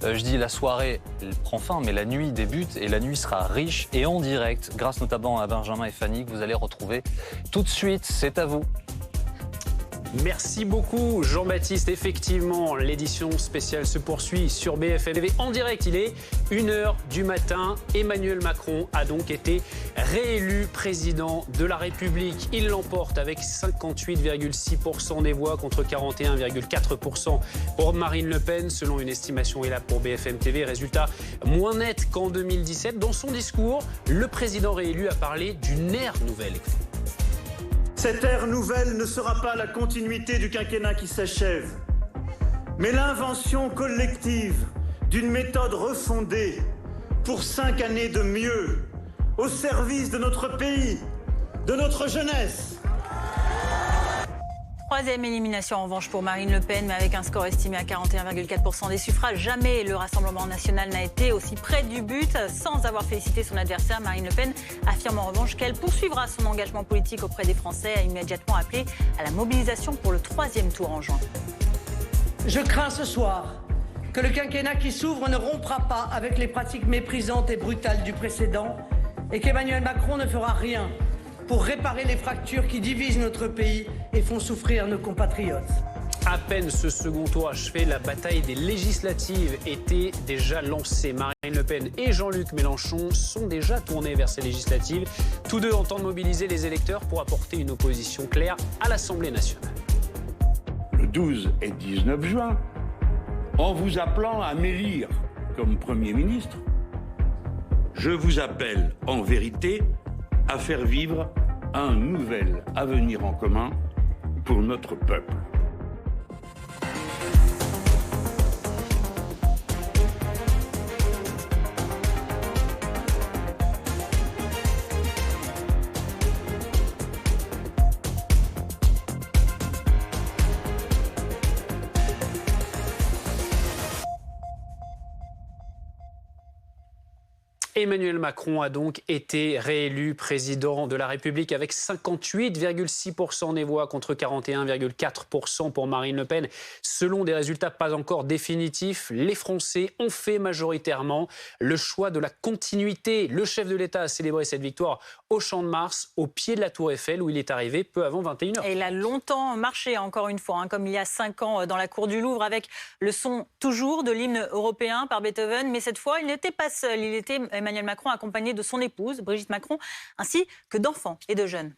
Je dis la soirée elle prend fin, mais la nuit débute et la nuit sera riche et en direct, grâce notamment à Benjamin et Fanny que vous allez retrouver tout de suite. C'est à vous. Merci beaucoup Jean-Baptiste. Effectivement, l'édition spéciale se poursuit sur BFM TV en direct. Il est 1h du matin. Emmanuel Macron a donc été réélu président de la République. Il l'emporte avec 58,6% des voix contre 41,4% pour Marine Le Pen, selon une estimation là pour BFM TV. Résultat moins net qu'en 2017. Dans son discours, le président réélu a parlé d'une ère nouvelle. Cette ère nouvelle ne sera pas la continuité du quinquennat qui s'achève, mais l'invention collective d'une méthode refondée pour 5 années de mieux, au service de notre pays, de notre jeunesse. Troisième élimination en revanche pour Marine Le Pen, mais avec un score estimé à 41,4% des suffrages. Jamais le Rassemblement national n'a été aussi près du but. Sans avoir félicité son adversaire, Marine Le Pen affirme en revanche qu'elle poursuivra son engagement politique auprès des Français, a immédiatement appelé à la mobilisation pour le 3e tour en juin. Je crains ce soir que le quinquennat qui s'ouvre ne rompra pas avec les pratiques méprisantes et brutales du précédent et qu'Emmanuel Macron ne fera rien pour réparer les fractures qui divisent notre pays et font souffrir nos compatriotes. À peine ce second tour achevé, la bataille des législatives était déjà lancée. Marine Le Pen et Jean-Luc Mélenchon sont déjà tournés vers ces législatives. Tous deux entendent mobiliser les électeurs pour apporter une opposition claire à l'Assemblée nationale. Le 12 et 19 juin, en vous appelant à m'élire comme Premier ministre, je vous appelle en vérité à faire vivre un nouvel avenir en commun pour notre peuple. Emmanuel Macron a donc été réélu président de la République avec 58,6% des voix contre 41,4% pour Marine Le Pen. Selon des résultats pas encore définitifs, les Français ont fait majoritairement le choix de la continuité. Le chef de l'État a célébré cette victoire au Champ de Mars, au pied de la Tour Eiffel, où il est arrivé peu avant 21h. Et il a longtemps marché, encore une fois, comme il y a 5 ans dans la cour du Louvre, avec le son toujours de l'hymne européen par Beethoven. Mais cette fois, il n'était pas seul. Il était Emmanuel Macron accompagné de son épouse, Brigitte Macron, ainsi que d'enfants et de jeunes.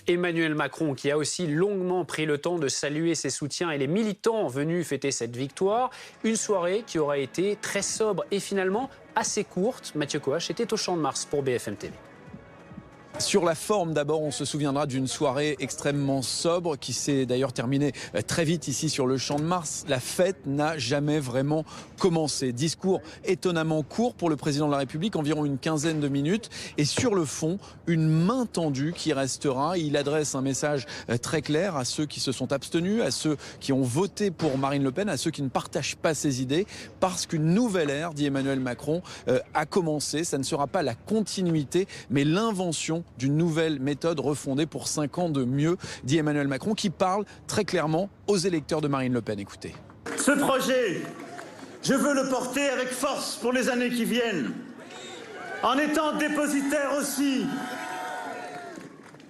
Emmanuel Macron qui a aussi longuement pris le temps de saluer ses soutiens et les militants venus fêter cette victoire. Une soirée qui aura été très sobre et finalement assez courte. Mathieu Coache était au Champ de Mars pour BFM TV. Sur la forme, d'abord, on se souviendra d'une soirée extrêmement sobre qui s'est d'ailleurs terminée très vite ici sur le Champ de Mars. La fête n'a jamais vraiment commencé. Discours étonnamment court pour le président de la République, environ une quinzaine de minutes. Et sur le fond, une main tendue qui restera. Il adresse un message très clair à ceux qui se sont abstenus, à ceux qui ont voté pour Marine Le Pen, à ceux qui ne partagent pas ses idées. Parce qu'une nouvelle ère, dit Emmanuel Macron, a commencé. Ça ne sera pas la continuité, mais l'invention d'une nouvelle méthode refondée pour 5 ans de mieux, dit Emmanuel Macron, qui parle très clairement aux électeurs de Marine Le Pen. Écoutez. Ce projet, je veux le porter avec force pour les années qui viennent, en étant dépositaire aussi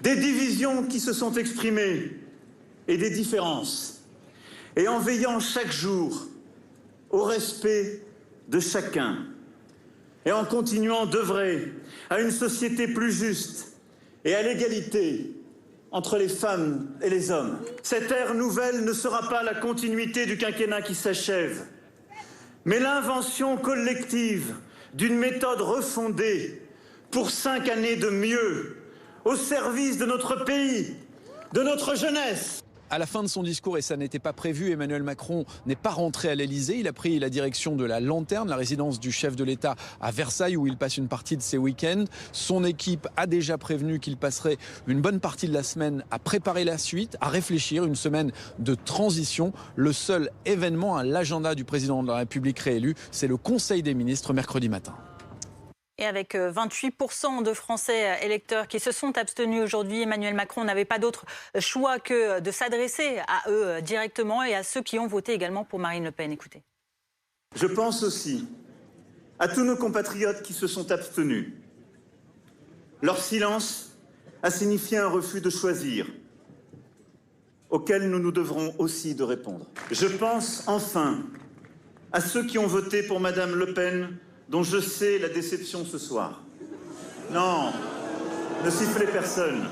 des divisions qui se sont exprimées et des différences, et en veillant chaque jour au respect de chacun, et en continuant d'œuvrer à une société plus juste et à l'égalité entre les femmes et les hommes. Cette ère nouvelle ne sera pas la continuité du quinquennat qui s'achève, mais l'invention collective d'une méthode refondée pour 5 années de mieux, au service de notre pays, de notre jeunesse. À la fin de son discours, et ça n'était pas prévu, Emmanuel Macron n'est pas rentré à l'Elysée. Il a pris la direction de la Lanterne, la résidence du chef de l'État à Versailles, où il passe une partie de ses week-ends. Son équipe a déjà prévenu qu'il passerait une bonne partie de la semaine à préparer la suite, à réfléchir, une semaine de transition. Le seul événement à l'agenda du président de la République réélu, c'est le Conseil des ministres mercredi matin. Et avec 28% de Français électeurs qui se sont abstenus aujourd'hui, Emmanuel Macron n'avait pas d'autre choix que de s'adresser à eux directement et à ceux qui ont voté également pour Marine Le Pen. Écoutez. Je pense aussi à tous nos compatriotes qui se sont abstenus. Leur silence a signifié un refus de choisir, auquel nous nous devrons aussi de répondre. Je pense enfin à ceux qui ont voté pour Madame Le Pen, dont je sais la déception ce soir. Non, ne sifflez personne.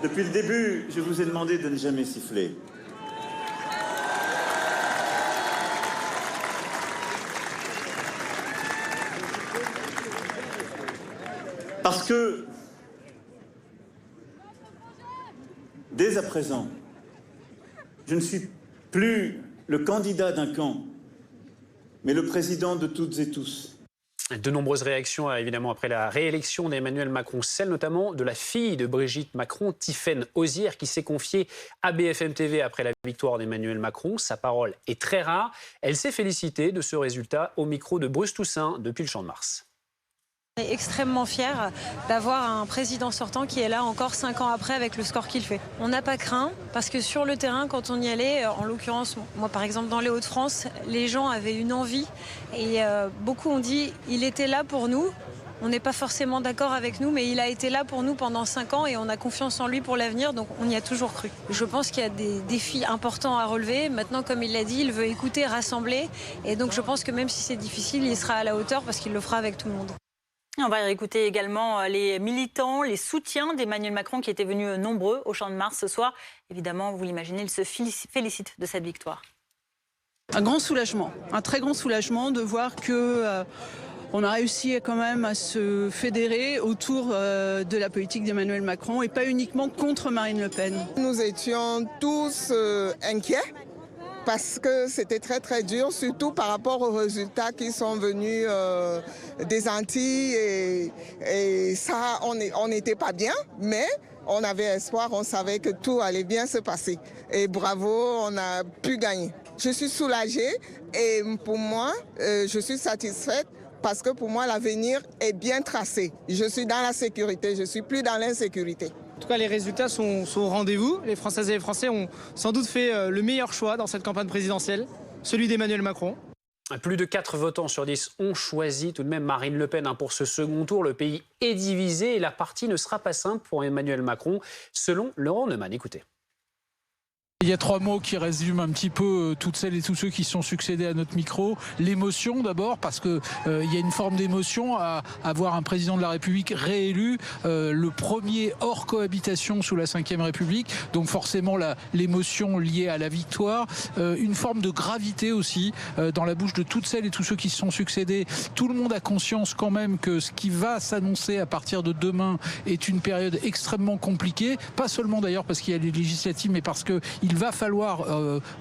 Depuis le début, je vous ai demandé de ne jamais siffler. Parce que, dès à présent, je ne suis plus le candidat d'un camp, mais le président de toutes et tous. De nombreuses réactions, évidemment, après la réélection d'Emmanuel Macron, celle notamment de la fille de Brigitte Macron, Tiffaine Ozière, qui s'est confiée à BFM TV après la victoire d'Emmanuel Macron. Sa parole est très rare. Elle s'est félicitée de ce résultat au micro de Bruce Toussaint depuis le Champ de Mars. On est extrêmement fiers d'avoir un président sortant qui est là encore 5 ans après avec le score qu'il fait. On n'a pas craint parce que sur le terrain, quand on y allait, en l'occurrence, moi par exemple dans les Hauts-de-France, les gens avaient une envie et beaucoup ont dit il était là pour nous. On n'est pas forcément d'accord avec nous, mais il a été là pour nous pendant 5 ans et on a confiance en lui pour l'avenir, donc on y a toujours cru. Je pense qu'il y a des défis importants à relever. Maintenant, comme il l'a dit, il veut écouter, rassembler. Et donc je pense que même si c'est difficile, il sera à la hauteur parce qu'il le fera avec tout le monde. On va écouter également les militants, les soutiens d'Emmanuel Macron qui étaient venus nombreux au Champ de Mars ce soir. Évidemment, vous l'imaginez, ils se félicitent de cette victoire. Un grand soulagement, un très grand soulagement de voir que on a réussi quand même à se fédérer autour de la politique d'Emmanuel Macron et pas uniquement contre Marine Le Pen. Nous étions tous inquiets. Parce que c'était très très dur, surtout par rapport aux résultats qui sont venus des Antilles et ça, on n'était pas bien, mais on avait espoir, on savait que tout allait bien se passer. Et bravo, on a pu gagner. Je suis soulagée et pour moi, je suis satisfaite parce que pour moi, l'avenir est bien tracé. Je suis dans la sécurité, je ne suis plus dans l'insécurité. En tout cas, les résultats sont au rendez-vous. Les Françaises et les Français ont sans doute fait le meilleur choix dans cette campagne présidentielle, celui d'Emmanuel Macron. Plus de 4 votants sur 10 ont choisi tout de même Marine Le Pen pour ce second tour. Le pays est divisé et la partie ne sera pas simple pour Emmanuel Macron, selon Laurent Neumann. Écoutez. Il y a 3 mots qui résument un petit peu toutes celles et tous ceux qui se sont succédés à notre micro. L'émotion d'abord, parce que il y a une forme d'émotion à avoir un président de la République réélu, le premier hors cohabitation sous la Ve République. Donc forcément l'émotion liée à la victoire. Une forme de gravité aussi dans la bouche de toutes celles et tous ceux qui se sont succédés. Tout le monde a conscience quand même que ce qui va s'annoncer à partir de demain est une période extrêmement compliquée. Pas seulement d'ailleurs parce qu'il y a les législatives, mais parce que il va falloir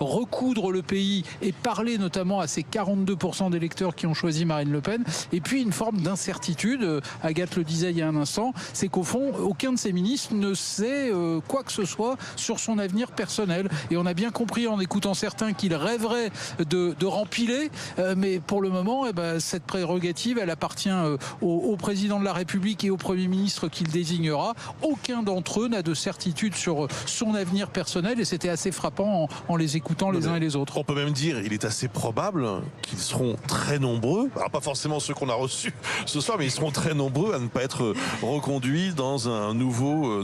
recoudre le pays et parler notamment à ces 42% d'électeurs qui ont choisi Marine Le Pen. Et puis une forme d'incertitude, Agathe le disait il y a un instant, c'est qu'au fond, aucun de ces ministres ne sait quoi que ce soit sur son avenir personnel. Et on a bien compris en écoutant certains qu'ils rêveraient de rempiler, mais pour le moment, cette prérogative, elle appartient au président de la République et au Premier ministre qu'il désignera. Aucun d'entre eux n'a de certitude sur son avenir personnel et c'était assez frappant en les écoutant les uns et les autres. On peut même dire, il est assez probable qu'ils seront très nombreux, alors pas forcément ceux qu'on a reçus ce soir, mais ils seront très nombreux à ne pas être reconduits dans un nouveau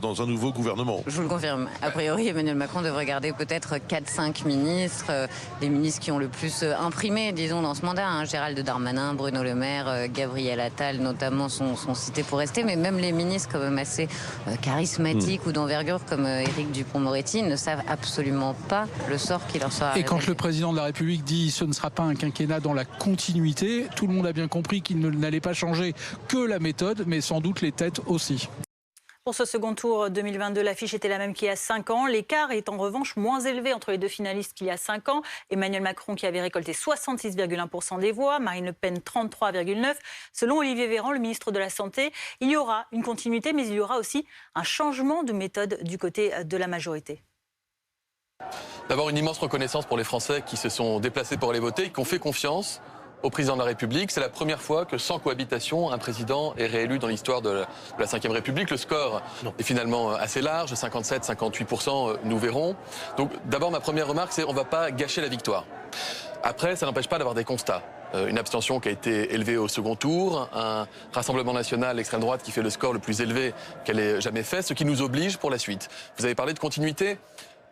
gouvernement. Je vous le confirme. A priori, Emmanuel Macron devrait garder peut-être 4-5 ministres, les ministres qui ont le plus imprimé, disons, dans ce mandat. Hein. Gérald Darmanin, Bruno Le Maire, Gabriel Attal, notamment, sont cités pour rester. Mais même les ministres quand même assez charismatiques ou d'envergure, comme Éric Dupond-Moretti, ne savent absolument pas le sort qui leur sera réservé. Et quand le président de la République dit ce ne sera pas un quinquennat dans la continuité, tout le monde a bien compris qu'il n'allait pas changer que la méthode, mais sans doute les têtes aussi. Pour ce second tour 2022, l'affiche était la même qu'il y a 5 ans. L'écart est en revanche moins élevé entre les deux finalistes qu'il y a 5 ans. Emmanuel Macron qui avait récolté 66,1% des voix, Marine Le Pen 33,9%. Selon Olivier Véran, le ministre de la Santé, il y aura une continuité, mais il y aura aussi un changement de méthode du côté de la majorité. D'abord, une immense reconnaissance pour les Français qui se sont déplacés pour aller voter, qui ont fait confiance au président de la République. C'est la première fois que, sans cohabitation, un président est réélu dans l'histoire de la Ve République. Le score est finalement assez large, 57-58%, nous verrons. Donc d'abord, ma première remarque, c'est qu'on ne va pas gâcher la victoire. Après, ça n'empêche pas d'avoir des constats. Une abstention qui a été élevée au second tour, un Rassemblement national, l'extrême droite, qui fait le score le plus élevé qu'elle ait jamais fait, ce qui nous oblige pour la suite. Vous avez parlé de continuité ?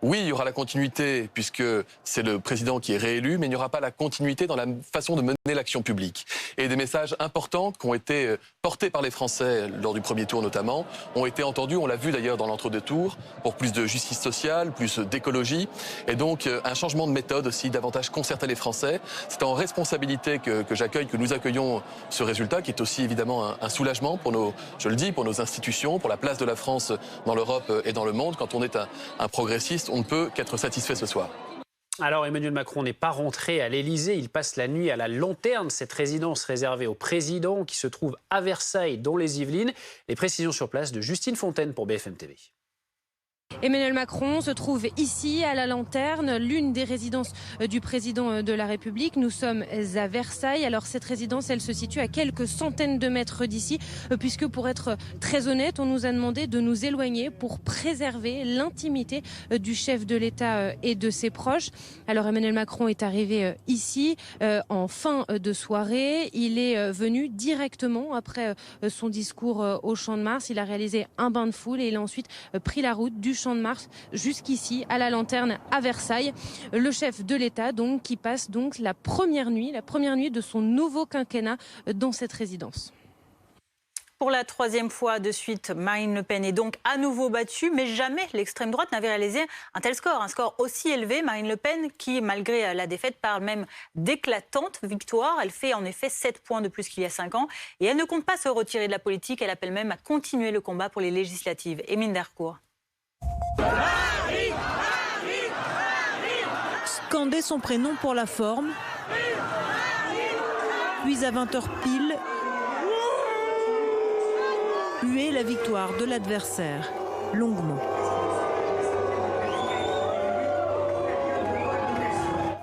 Oui, il y aura la continuité puisque c'est le président qui est réélu, mais il n'y aura pas la continuité dans la façon de mener l'action publique. Et des messages importants qui ont été portés par les Français lors du premier tour notamment, ont été entendus, on l'a vu d'ailleurs dans l'entre-deux tours, pour plus de justice sociale, plus d'écologie, et donc un changement de méthode aussi, davantage concerter les Français. C'est en responsabilité que nous accueillons ce résultat, qui est aussi évidemment un soulagement pour pour nos institutions, pour la place de la France dans l'Europe et dans le monde. Quand on est un progressiste, on ne peut qu'être satisfait ce soir. Alors Emmanuel Macron n'est pas rentré à l'Élysée, il passe la nuit à la Lanterne, cette résidence réservée au président qui se trouve à Versailles dans les Yvelines. Les précisions sur place de Justine Fontaine pour BFM TV. Emmanuel Macron se trouve ici à la Lanterne, l'une des résidences du président de la République. Nous sommes à Versailles. Alors cette résidence, elle se situe à quelques centaines de mètres d'ici, puisque pour être très honnête, on nous a demandé de nous éloigner pour préserver l'intimité du chef de l'État et de ses proches. Alors Emmanuel Macron est arrivé ici en fin de soirée. Il est venu directement après son discours au Champ de Mars. Il a réalisé un bain de foule et il a ensuite pris la route du Champ de Mars jusqu'ici à la Lanterne à Versailles. Le chef de l'État donc qui passe donc la première nuit de son nouveau quinquennat dans cette résidence. Pour la troisième fois de suite, Marine Le Pen est donc à nouveau battue, mais jamais l'extrême droite n'avait réalisé un tel score. Un score aussi élevé, Marine Le Pen, qui, malgré la défaite, parle même d'éclatante victoire. Elle fait en effet 7 points de plus qu'il y a 5 ans. Et elle ne compte pas se retirer de la politique. Elle appelle même à continuer le combat pour les législatives. Émile Dercourt. Scander son prénom pour la forme. Puis à 20h pile, huer la victoire de l'adversaire, longuement.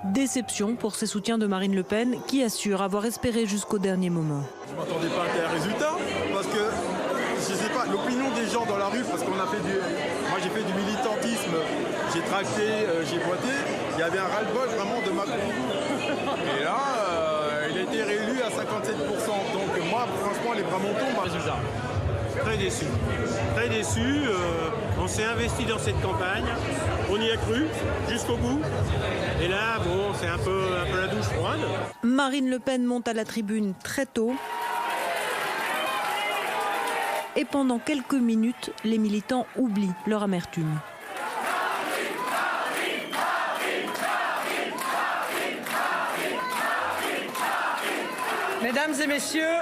Déception pour ses soutiens de Marine Le Pen, qui assure avoir espéré jusqu'au dernier moment. Je ne m'attendais pas à tel résultat, parce que, je ne sais pas, l'opinion des gens dans la rue, parce qu'on a fait moi j'ai fait du militantisme, j'ai tracté, j'ai voté, il y avait un ras-le-bol vraiment de Macron. Et là, il a été réélu à 57%, donc moi, franchement, les bras m'en tombent. Résultat. Très déçu. Très déçu. On s'est investi dans cette campagne. On y a cru jusqu'au bout. Et là, bon, c'est un peu la douche froide. Marine Le Pen monte à la tribune très tôt. Et pendant quelques minutes, les militants oublient leur amertume. Mesdames et messieurs,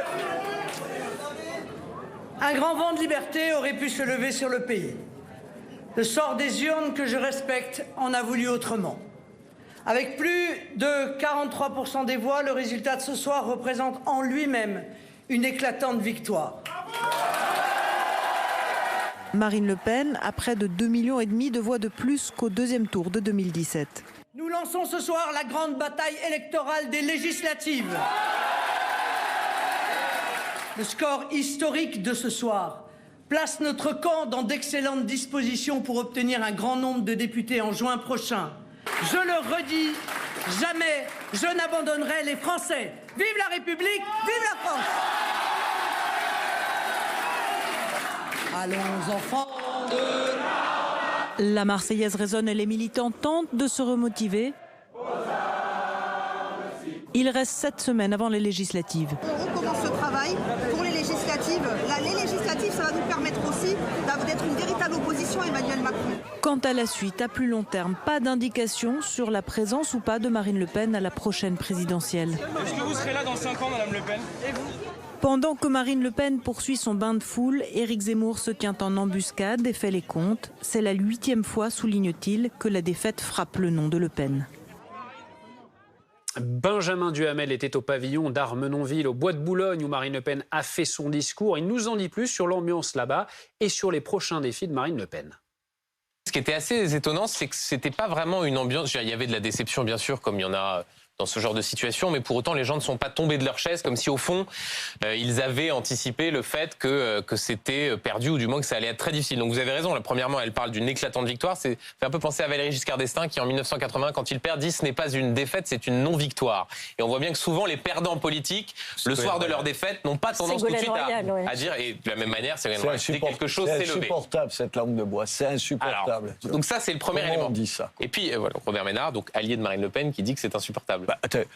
un grand vent de liberté aurait pu se lever sur le pays. Le sort des urnes, que je respecte, en a voulu autrement. Avec plus de 43% des voix, le résultat de ce soir représente en lui-même une éclatante victoire. Marine Le Pen a près de 2,5 millions de voix de plus qu'au deuxième tour de 2017. Nous lançons ce soir la grande bataille électorale des législatives. Le score historique de ce soir place notre camp dans d'excellentes dispositions pour obtenir un grand nombre de députés en juin prochain. Je le redis, jamais je n'abandonnerai les Français. Vive la République, vive la France! Allons enfants de... La Marseillaise résonne et les militants tentent de se remotiver. Il reste 7 semaines avant les législatives. On recommence ce travail pour les législatives. Les législatives, ça va nous permettre aussi d'être une véritable opposition à Emmanuel Macron. Quant à la suite, à plus long terme, pas d'indication sur la présence ou pas de Marine Le Pen à la prochaine présidentielle. Est-ce que vous serez là dans 5 ans, Madame Le Pen? Et vous? Pendant que Marine Le Pen poursuit son bain de foule, Éric Zemmour se tient en embuscade et fait les comptes. C'est la 8e fois, souligne-t-il, que la défaite frappe le nom de Le Pen. Benjamin Duhamel était au pavillon d'Armenonville, au Bois de Boulogne, où Marine Le Pen a fait son discours. Il nous en dit plus sur l'ambiance là-bas et sur les prochains défis de Marine Le Pen. Ce qui était assez étonnant, c'est que c'était pas vraiment une ambiance. Il y avait de la déception, bien sûr, comme il y en a dans ce genre de situation, mais pour autant, les gens ne sont pas tombés de leur chaise, comme si, au fond, ils avaient anticipé le fait que c'était perdu, ou du moins que ça allait être très difficile. Donc vous avez raison, là, premièrement, elle parle d'une éclatante victoire. C'est fait un peu penser à Valéry Giscard d'Estaing, qui en 1980, quand il perd, dit « ce n'est pas une défaite, c'est une non-victoire ». Et on voit bien que souvent, les perdants politiques, le soir de leur défaite, n'ont pas tendance tout de suite à dire, et de la même manière, c'est quelque chose s'est levé. C'est insupportable, cette langue de bois, c'est insupportable. Alors, donc ça, c'est le premier élément. On dit ça. Et puis, voilà, Robert Ménard, donc allié de Marine Le Pen, qui dit que c'est insupportable.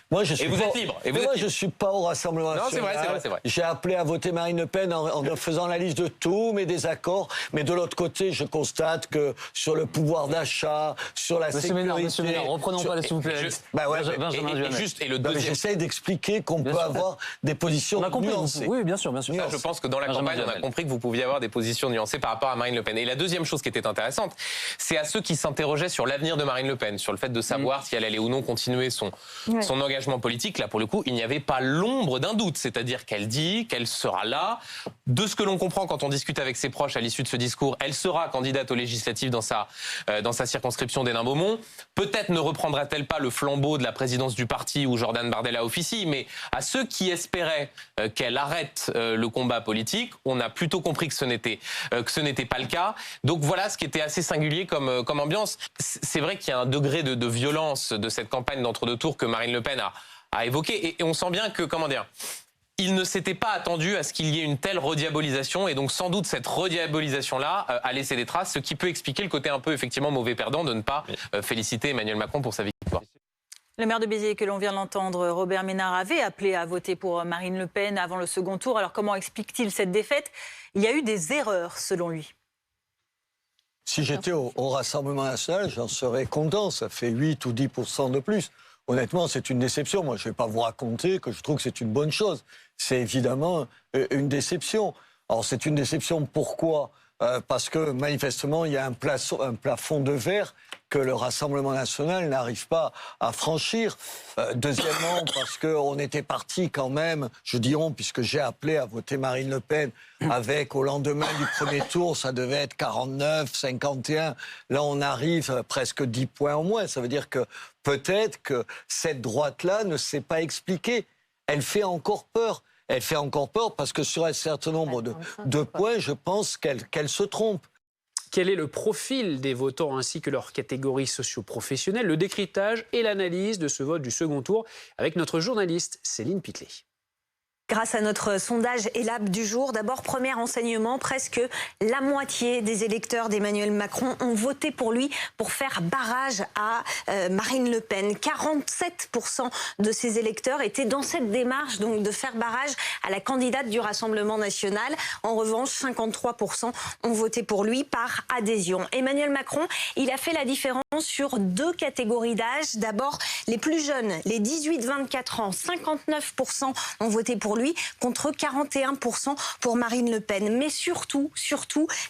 Moi, je suis vous êtes libre. Je suis pas au Rassemblement national. Non, c'est vrai. J'ai appelé à voter Marine Le Pen en faisant la liste de tous mes désaccords. Mais de l'autre côté, je constate que sur le pouvoir d'achat, sur la sécurité... Monsieur Ménard, reprenons pas, s'il vous plaît. Et le deuxième... J'essaie d'expliquer qu'on peut avoir des positions nuancées. Oui, bien sûr. Ça, je pense que dans la campagne, on a compris que vous pouviez avoir des positions nuancées par rapport à Marine Le Pen. Et la deuxième chose qui était intéressante, c'est à ceux qui s'interrogeaient sur l'avenir de Marine Le Pen, sur le fait de savoir si elle allait ou non continuer son engagement politique. Là, pour le coup, il n'y avait pas l'ombre d'un doute. C'est-à-dire qu'elle dit qu'elle sera là. De ce que l'on comprend quand on discute avec ses proches à l'issue de ce discours, elle sera candidate aux législatives dans sa circonscription d'Hénin-Beaumont. Peut-être ne reprendra-t-elle pas le flambeau de la présidence du parti où Jordan Bardella officie, mais à ceux qui espéraient qu'elle arrête le combat politique, on a plutôt compris que ce n'était pas le cas. Donc voilà ce qui était assez singulier comme ambiance. C'est vrai qu'il y a un degré de violence de cette campagne d'entre-deux tours que Marine Le Pen a évoqué, et on sent bien que, il ne s'était pas attendu à ce qu'il y ait une telle rediabolisation, et donc sans doute cette rediabolisation-là a laissé des traces, ce qui peut expliquer le côté un peu effectivement mauvais perdant de ne pas féliciter Emmanuel Macron pour sa victoire. Le maire de Béziers, que l'on vient d'entendre, Robert Ménard, avait appelé à voter pour Marine Le Pen avant le second tour. Alors comment explique-t-il cette défaite? Il y a eu des erreurs, selon lui. Si j'étais au Rassemblement national, j'en serais content. Ça fait 8 ou 10% de plus. Honnêtement, c'est une déception. Moi, je ne vais pas vous raconter que je trouve que c'est une bonne chose. C'est évidemment une déception. Alors, c'est une déception, pourquoi ? Parce que, manifestement, il y a un plafond de verre que le Rassemblement national n'arrive pas à franchir. Deuxièmement, parce qu'on était parti quand même, je dis on, puisque j'ai appelé à voter Marine Le Pen, avec au lendemain du premier tour, ça devait être 49, 51. Là, on arrive presque 10 points en moins. Ça veut dire que peut-être que cette droite-là ne s'est pas expliquée. Elle fait encore peur. Elle fait encore peur parce que sur un certain nombre de points, je pense qu'elle se trompe. Quel est le profil des votants ainsi que leur catégorie socio-professionnelle? Le décryptage et l'analyse de ce vote du second tour avec notre journaliste Céline Pitlet. Grâce à notre sondage ELAB du jour, d'abord, premier enseignement, presque la moitié des électeurs d'Emmanuel Macron ont voté pour lui pour faire barrage à Marine Le Pen. 47% de ces électeurs étaient dans cette démarche donc de faire barrage à la candidate du Rassemblement national. En revanche, 53% ont voté pour lui par adhésion. Emmanuel Macron, il a fait la différence sur deux catégories d'âge. D'abord, les plus jeunes, les 18-24 ans, 59% ont voté pour lui contre 41% pour Marine Le Pen. Mais surtout,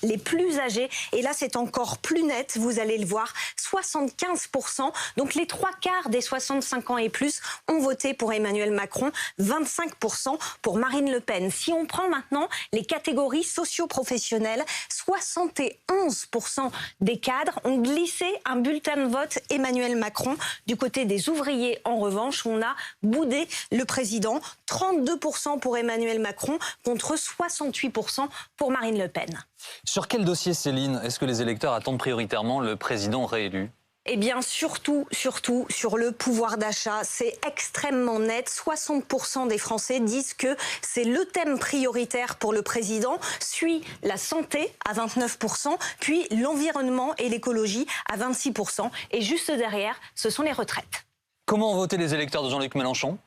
les plus âgés, et là c'est encore plus net, vous allez le voir, 75%, donc les 3/4 des 65 ans et plus ont voté pour Emmanuel Macron, 25% pour Marine Le Pen. Si on prend maintenant les catégories socio-professionnelles, 71% des cadres ont glissé un but bulletin de vote Emmanuel Macron. Du côté des ouvriers, en revanche, on a boudé le président. 32% pour Emmanuel Macron contre 68% pour Marine Le Pen. Sur quel dossier, Céline, est-ce que les électeurs attendent prioritairement le président réélu ? Eh bien, surtout sur le pouvoir d'achat. C'est extrêmement net. 60% des Français disent que c'est le thème prioritaire pour le président, suit la santé à 29%, puis l'environnement et l'écologie à 26%. Et juste derrière, ce sont les retraites. Comment ont voté les électeurs de Jean-Luc Mélenchon ?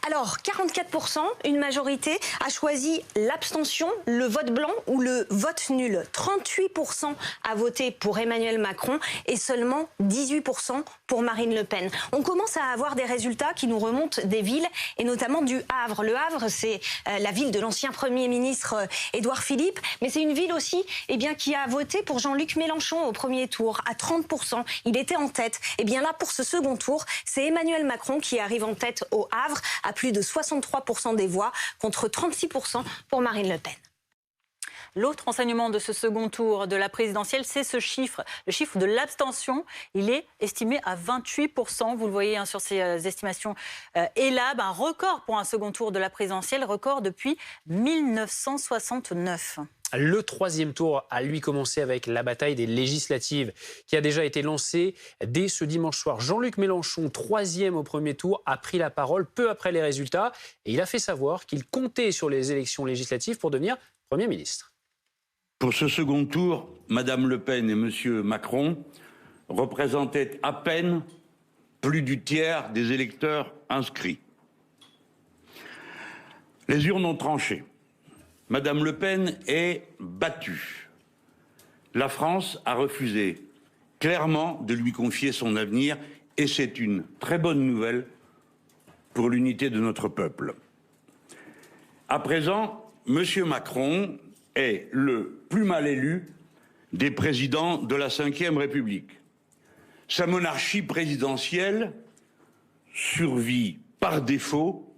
Alors, 44%, une majorité, a choisi l'abstention, le vote blanc ou le vote nul. 38% a voté pour Emmanuel Macron et seulement 18% pour Marine Le Pen. On commence à avoir des résultats qui nous remontent des villes et notamment du Havre. Le Havre, c'est la ville de l'ancien Premier ministre Édouard Philippe, mais c'est une ville aussi qui a voté pour Jean-Luc Mélenchon au premier tour à 30%. Il était en tête. Et bien là, pour ce second tour, c'est Emmanuel Macron qui arrive en tête au Havre à plus de 63% des voix contre 36% pour Marine Le Pen. L'autre enseignement de ce second tour de la présidentielle, c'est ce chiffre. Le chiffre de l'abstention, il est estimé à 28%. Vous le voyez sur ces estimations ELAB, un record pour un second tour de la présidentielle, record depuis 1969. Le troisième tour a lui commencé avec la bataille des législatives qui a déjà été lancée dès ce dimanche soir. Jean-Luc Mélenchon, troisième au premier tour, a pris la parole peu après les résultats et il a fait savoir qu'il comptait sur les élections législatives pour devenir Premier ministre. Pour ce second tour, Mme Le Pen et M. Macron représentaient à peine plus du tiers des électeurs inscrits. Les urnes ont tranché. Madame Le Pen est battue. La France a refusé clairement de lui confier son avenir et c'est une très bonne nouvelle pour l'unité de notre peuple. À présent, M. Macron est le plus mal élu des présidents de la Ve République. Sa monarchie présidentielle survit par défaut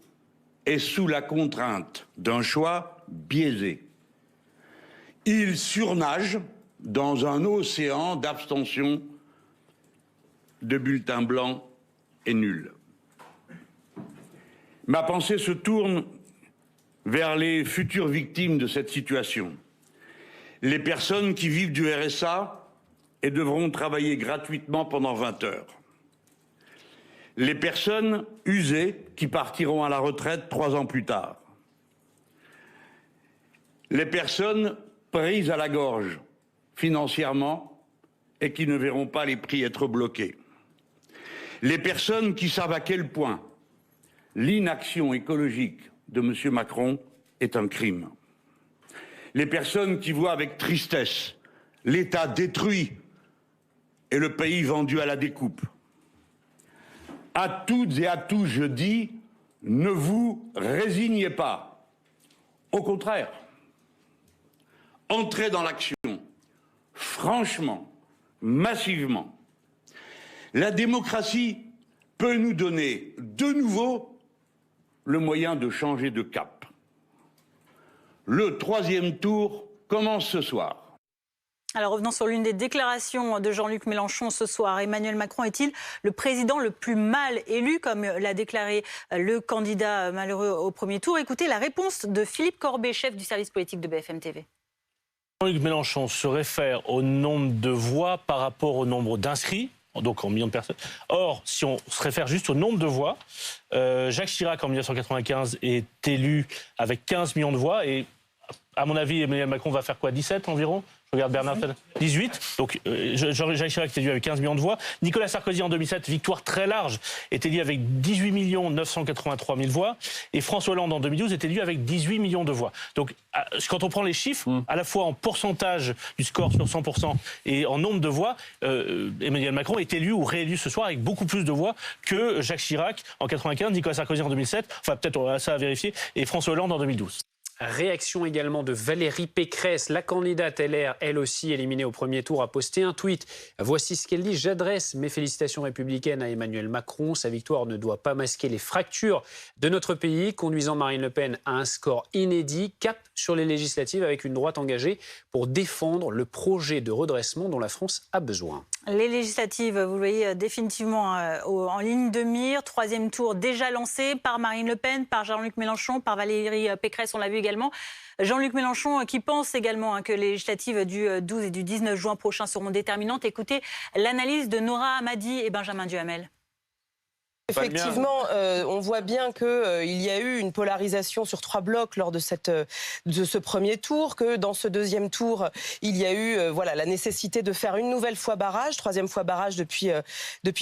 et sous la contrainte d'un choix biaisé. Il surnage dans un océan d'abstention, de bulletins blancs et nuls. Ma pensée se tourne vers les futures victimes de cette situation. Les personnes qui vivent du RSA et devront travailler gratuitement pendant 20 heures. Les personnes usées qui partiront à la retraite 3 ans plus tard. Les personnes prises à la gorge financièrement et qui ne verront pas les prix être bloqués. Les personnes qui savent à quel point l'inaction écologique de M. Macron est un crime. Les personnes qui voient avec tristesse l'État détruit et le pays vendu à la découpe. À toutes et à tous, je dis, ne vous résignez pas. Au contraire, entrez dans l'action, franchement, massivement. La démocratie peut nous donner de nouveau le moyen de changer de cap. Le troisième tour commence ce soir. Alors revenons sur l'une des déclarations de Jean-Luc Mélenchon ce soir. Emmanuel Macron est-il le président le plus mal élu, comme l'a déclaré le candidat malheureux au premier tour? Écoutez la réponse de Philippe Corbet, chef du service politique de BFM TV. Jean-Luc Mélenchon se réfère au nombre de voix par rapport au nombre d'inscrits, donc en millions de personnes. Or, si on se réfère juste au nombre de voix, Jacques Chirac en 1995 est élu avec 15 millions de voix et à mon avis, Emmanuel Macron va faire quoi, 17 environ? Je regarde Bernard, 18. Donc Jacques Chirac est élu avec 15 millions de voix. Nicolas Sarkozy en 2007, victoire très large, est élu avec 18 983 000 voix. Et François Hollande en 2012 est élu avec 18 millions de voix. Donc quand on prend les chiffres, à la fois en pourcentage du score sur 100% et en nombre de voix, Emmanuel Macron est élu ou réélu ce soir avec beaucoup plus de voix que Jacques Chirac en 95, Nicolas Sarkozy en 2007, enfin peut-être ça à vérifier, et François Hollande en 2012. Réaction également de Valérie Pécresse, la candidate LR, elle aussi éliminée au premier tour, a posté un tweet. Voici ce qu'elle dit: j'adresse mes félicitations républicaines à Emmanuel Macron. Sa victoire ne doit pas masquer les fractures de notre pays, conduisant Marine Le Pen à un score inédit. Cap sur les législatives avec une droite engagée pour défendre le projet de redressement dont la France a besoin. Les législatives, vous le voyez définitivement en ligne de mire. Troisième tour déjà lancé par Marine Le Pen, par Jean-Luc Mélenchon, par Valérie Pécresse, on l'a vu également. Jean-Luc Mélenchon qui pense également que les législatives du 12 et du 19 juin prochain seront déterminantes. Écoutez l'analyse de Nora Hamadi et Benjamin Duhamel. Effectivement, on voit bien qu'il y a eu une polarisation sur 3 blocs lors de ce premier tour, que dans ce deuxième tour, il y a eu la nécessité de faire une nouvelle fois barrage, 3e fois barrage depuis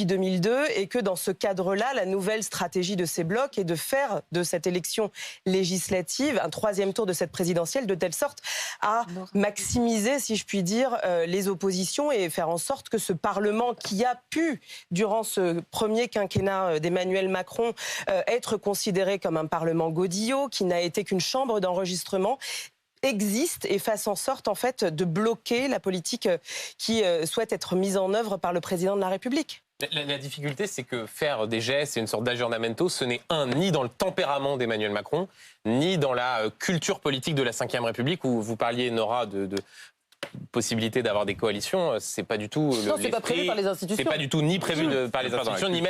2002, et que dans ce cadre-là, la nouvelle stratégie de ces blocs est de faire de cette élection législative un 3e tour de cette présidentielle, de telle sorte à maximiser, si je puis dire, les oppositions et faire en sorte que ce Parlement qui a pu, durant ce premier quinquennat d'Emmanuel Macron, être considéré comme un Parlement godillot, qui n'a été qu'une chambre d'enregistrement, existe et fasse en sorte en fait de bloquer la politique qui souhaite être mise en œuvre par le président de la République. La difficulté, c'est que faire des gestes et une sorte d'aggiornamento, ce n'est ni dans le tempérament d'Emmanuel Macron, ni dans la culture politique de la Ve République, où vous parliez, Nora, de possibilité d'avoir des coalitions. C'est pas du tout non, c'est pas prévu par les institutions. C'est pas du tout ni prévu par les institutions, ni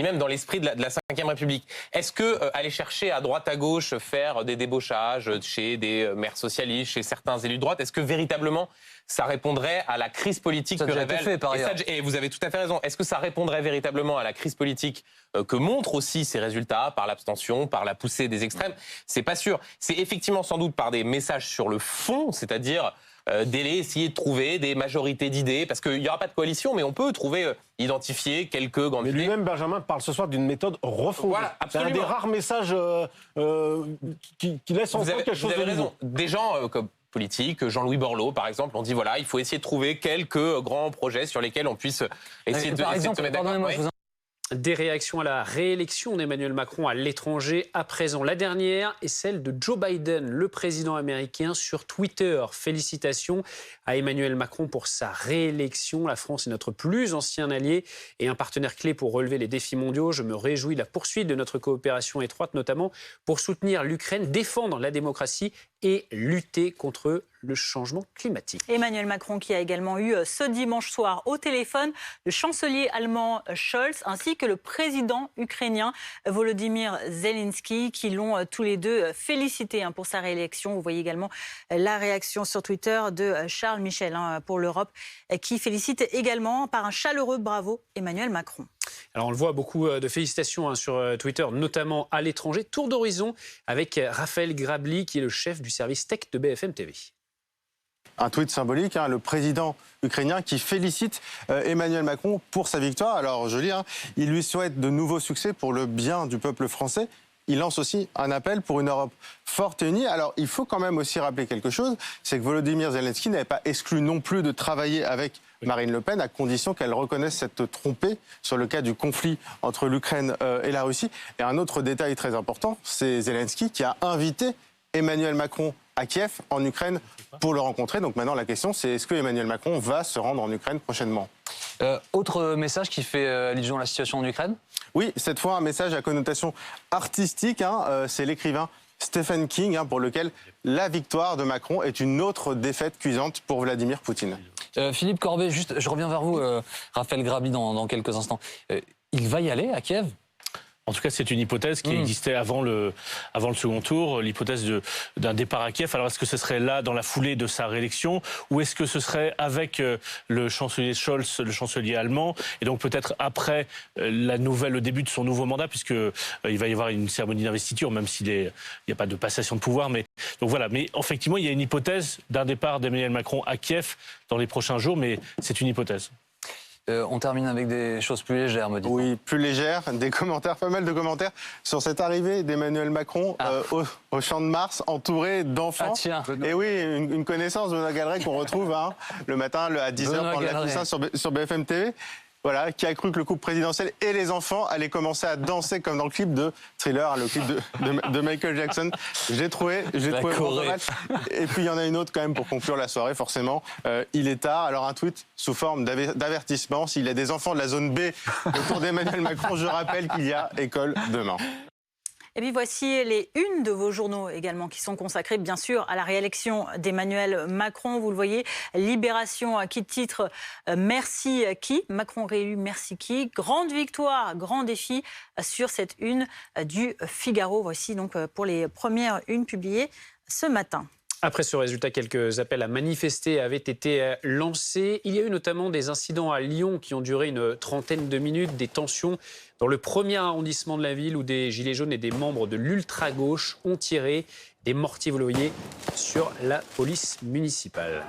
même dans l'esprit de la Ve République. Est-ce que aller chercher à droite à gauche, faire des débauchages chez des maires socialistes, chez certains élus de droite, est-ce que véritablement ça répondrait à la crise politique que révèle... Et vous avez tout à fait raison. Est-ce que ça répondrait véritablement à la crise politique que montrent aussi ces résultats, par l'abstention, par la poussée des extrêmes? C'est pas sûr. C'est effectivement sans doute par des messages sur le fond, c'est-à-dire essayer de trouver des majorités d'idées, parce qu'il n'y aura pas de coalition, mais on peut identifier quelques grandes idées. Mais lui-même, Benjamin, parle ce soir d'une méthode refondée. Voilà, c'est un des rares messages qui laisse en quelque chose de nouveau. Des gens comme politiques, Jean-Louis Borloo, par exemple, on dit il faut essayer de trouver quelques grands projets sur lesquels on puisse essayer de se mettre d'accord. Des réactions à la réélection d'Emmanuel Macron à l'étranger à présent. La dernière est celle de Joe Biden, le président américain, sur Twitter. Félicitations à Emmanuel Macron pour sa réélection. La France est notre plus ancien allié et un partenaire clé pour relever les défis mondiaux. Je me réjouis de la poursuite de notre coopération étroite, notamment pour soutenir l'Ukraine, défendre la démocratie et lutter contre le changement climatique. Emmanuel Macron qui a également eu ce dimanche soir au téléphone le chancelier allemand Scholz ainsi que le président ukrainien Volodymyr Zelensky qui l'ont tous les deux félicité pour sa réélection. Vous voyez également la réaction sur Twitter de Charles Michel pour l'Europe qui félicite également par un chaleureux bravo Emmanuel Macron. Alors on le voit, beaucoup de félicitations sur Twitter, notamment à l'étranger. Tour d'horizon avec Raphaël Grabli qui est le chef du service tech de BFM TV. Un tweet symbolique, le président ukrainien qui félicite Emmanuel Macron pour sa victoire. Alors je lis, il lui souhaite de nouveaux succès pour le bien du peuple français. Il lance aussi un appel pour une Europe forte et unie. Alors il faut quand même aussi rappeler quelque chose, c'est que Volodymyr Zelensky n'avait pas exclu non plus de travailler avec Marine Le Pen à condition qu'elle reconnaisse cette trompée sur le cas du conflit entre l'Ukraine et la Russie. Et un autre détail très important, c'est Zelensky qui a invité Emmanuel Macron à Kiev, en Ukraine, pour le rencontrer. Donc maintenant, la question, c'est est-ce que Emmanuel Macron va se rendre en Ukraine prochainement ? Autre message qui fait allusion à la situation en Ukraine ? Oui, cette fois, un message à connotation artistique. C'est l'écrivain Stephen King, pour lequel la victoire de Macron est une autre défaite cuisante pour Vladimir Poutine. Philippe Corbet, juste, je reviens vers vous, Raphaël Grabli, dans quelques instants. Il va y aller à Kiev ? En tout cas, c'est une hypothèse qui existait avant le second tour, l'hypothèse d'un départ à Kiev. Alors, est-ce que ce serait là, dans la foulée de sa réélection, ou est-ce que ce serait avec le chancelier Scholz, le chancelier allemand, et donc peut-être après le début de son nouveau mandat, puisqu'il va y avoir une cérémonie d'investiture, même s'il n'y a pas de passation de pouvoir. Donc voilà, mais effectivement, il y a une hypothèse d'un départ d'Emmanuel Macron à Kiev dans les prochains jours, mais c'est une hypothèse. On termine avec des choses plus légères, me dites. Oui, plus légères, pas mal de commentaires sur cette arrivée d'Emmanuel Macron au Champ de Mars, entouré d'enfants. Et oui, une connaissance de Benoît Galeret qu'on retrouve le matin à 10h pendant la Toussaint sur BFM TV. Voilà, qui a cru que le couple présidentiel et les enfants allaient commencer à danser comme dans le clip de Thriller, le clip de Michael Jackson. J'ai trouvé vraiment pas mal. Et puis il y en a une autre quand même pour conclure la soirée, forcément. Il est tard, alors un tweet sous forme d'avertissement. S'il y a des enfants de la zone B autour d'Emmanuel Macron, je rappelle qu'il y a école demain. Et puis voici les unes de vos journaux également qui sont consacrées bien sûr à la réélection d'Emmanuel Macron. Vous le voyez, Libération qui titre « Merci qui ?» Macron réélu, merci qui ? Grande victoire, grand défi sur cette une du Figaro. Voici donc pour les premières unes publiées ce matin. Après ce résultat, quelques appels à manifester avaient été lancés. Il y a eu notamment des incidents à Lyon qui ont duré une trentaine de minutes, des tensions dans le premier arrondissement de la ville où des gilets jaunes et des membres de l'ultra-gauche ont tiré des mortiers, vous le voyez, sur la police municipale.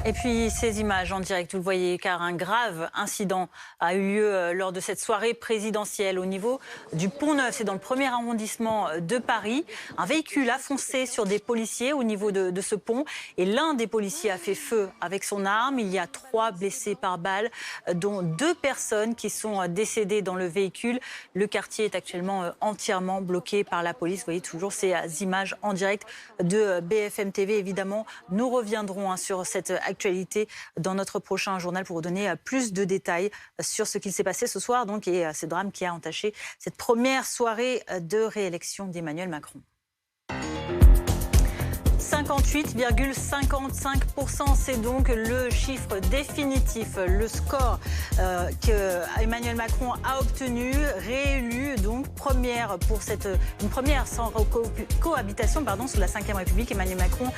Et puis ces images en direct, vous le voyez, car un grave incident a eu lieu lors de cette soirée présidentielle au niveau du Pont-Neuf. C'est dans le premier arrondissement de Paris. Un véhicule a foncé sur des policiers au niveau de ce pont et l'un des policiers a fait feu avec son arme. Il y a 3 blessés par balle, dont 2 personnes qui sont décédées dans le véhicule. Le quartier est actuellement entièrement bloqué par la police. Vous voyez toujours ces images en direct de BFM TV. Évidemment, nous reviendrons sur cette actualité dans notre prochain journal pour vous donner plus de détails sur ce qu'il s'est passé ce soir donc, et ce drame qui a entaché cette première soirée de réélection d'Emmanuel Macron. 58,55%, c'est donc le chiffre définitif, le score que Emmanuel Macron a obtenu, réélu donc une première sans cohabitation sous la Ve République. Emmanuel Macron,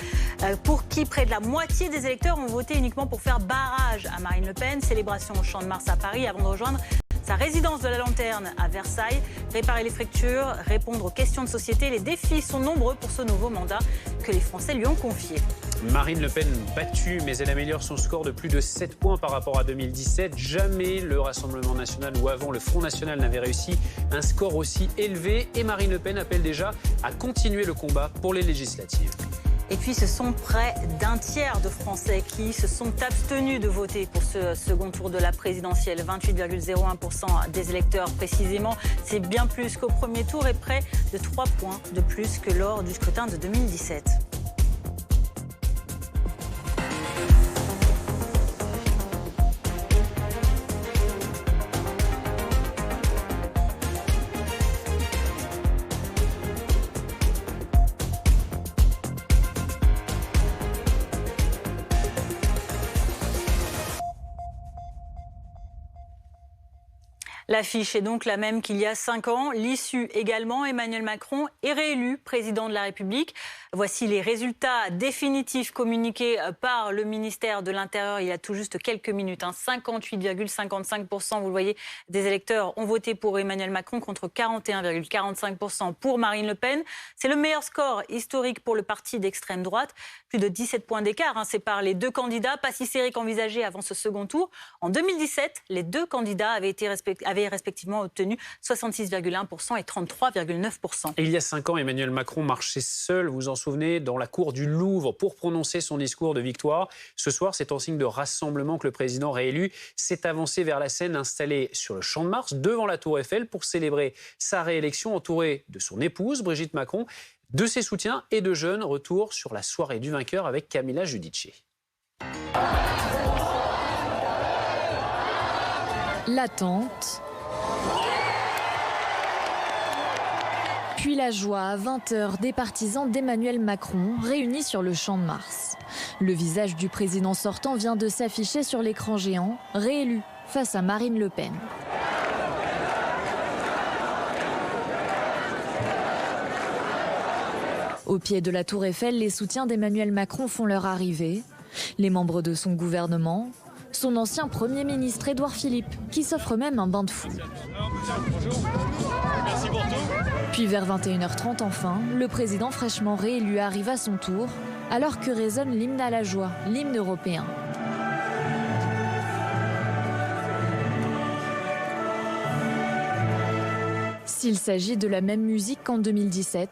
pour qui près de la moitié des électeurs ont voté uniquement pour faire barrage à Marine Le Pen. Célébration au Champ de Mars à Paris avant de rejoindre sa résidence de la Lanterne à Versailles. Réparer les fractures, répondre aux questions de société. Les défis sont nombreux pour ce nouveau mandat que les Français lui ont confié. Marine Le Pen battue, mais elle améliore son score de plus de 7 points par rapport à 2017. Jamais le Rassemblement national ou avant le Front national n'avait réussi un score aussi élevé. Et Marine Le Pen appelle déjà à continuer le combat pour les législatives. Et puis ce sont près d'un tiers de Français qui se sont abstenus de voter pour ce second tour de la présidentielle. 28,01% des électeurs précisément. C'est bien plus qu'au premier tour et près de 3 points de plus que lors du scrutin de 2017. L'affiche est donc la même qu'il y a 5 ans. L'issue également, Emmanuel Macron est réélu président de la République. Voici les résultats définitifs communiqués par le ministère de l'Intérieur il y a tout juste quelques minutes. 58,55%, vous le voyez, des électeurs ont voté pour Emmanuel Macron contre 41,45% pour Marine Le Pen. C'est le meilleur score historique pour le parti d'extrême droite. Plus de 17 points d'écart séparent les deux candidats, pas si serré qu'envisagé avant ce second tour. En 2017, les deux candidats avaient respectivement obtenu 66,1% et 33,9%. Et il y a 5 ans, Emmanuel Macron marchait seul, vous vous en souvenez, dans la cour du Louvre pour prononcer son discours de victoire. Ce soir, c'est en signe de rassemblement que le président réélu s'est avancé vers la scène installée sur le Champ de Mars, devant la Tour Eiffel, pour célébrer sa réélection, entouré de son épouse, Brigitte Macron, de ses soutiens et de jeunes. Retour sur la soirée du vainqueur avec Camilla Giudice. L'attente, puis la joie à 20h des partisans d'Emmanuel Macron réunis sur le Champ de Mars. Le visage du président sortant vient de s'afficher sur l'écran géant, réélu face à Marine Le Pen. Au pied de la Tour Eiffel, les soutiens d'Emmanuel Macron font leur arrivée. Les membres de son gouvernement, son ancien Premier ministre Édouard Philippe, qui s'offre même un bain de foule. Puis vers 21h30 enfin, le président fraîchement réélu arrive à son tour, alors que résonne l'hymne à la joie, l'hymne européen. S'il s'agit de la même musique qu'en 2017,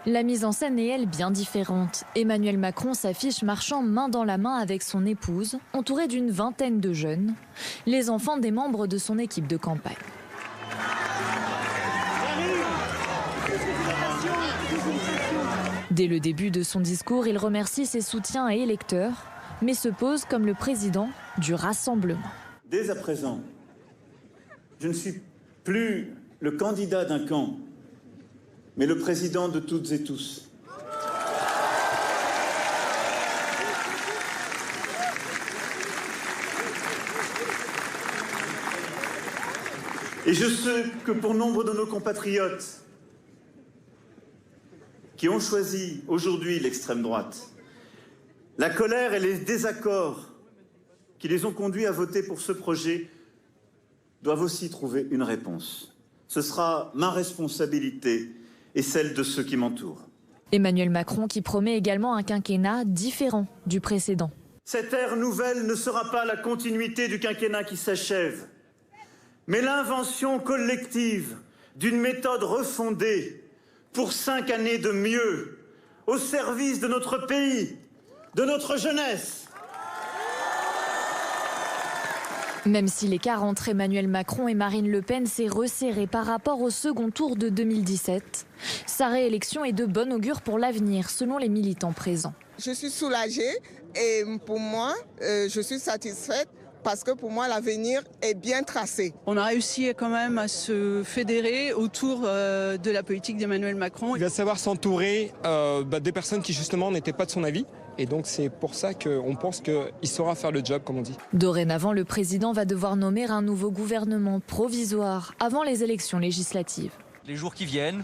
La mise en scène est, elle, bien différente. Emmanuel Macron s'affiche marchant main dans la main avec son épouse, entouré d'une vingtaine de jeunes, les enfants des membres de son équipe de campagne. Dès le début de son discours, il remercie ses soutiens et électeurs, mais se pose comme le président du Rassemblement. Dès à présent, je ne suis plus le candidat d'un camp, mais le président de toutes et tous. Et je sais que pour nombre de nos compatriotes qui ont choisi aujourd'hui l'extrême droite, la colère et les désaccords qui les ont conduits à voter pour ce projet doivent aussi trouver une réponse. Ce sera ma responsabilité et celle de ceux qui m'entourent. Emmanuel Macron qui promet également un quinquennat différent du précédent. Cette ère nouvelle ne sera pas la continuité du quinquennat qui s'achève, mais l'invention collective d'une méthode refondée pour 5 années de mieux, au service de notre pays, de notre jeunesse. Même si l'écart entre Emmanuel Macron et Marine Le Pen s'est resserré par rapport au second tour de 2017, sa réélection est de bon augure pour l'avenir, selon les militants présents. Je suis soulagée et pour moi, je suis satisfaite parce que pour moi, l'avenir est bien tracé. On a réussi quand même à se fédérer autour de la politique d'Emmanuel Macron. Il va savoir s'entourer des personnes qui justement n'étaient pas de son avis. Et donc c'est pour ça qu'on pense qu'il saura faire le job, comme on dit. Dorénavant, le président va devoir nommer un nouveau gouvernement provisoire avant les élections législatives. Les jours qui viennent,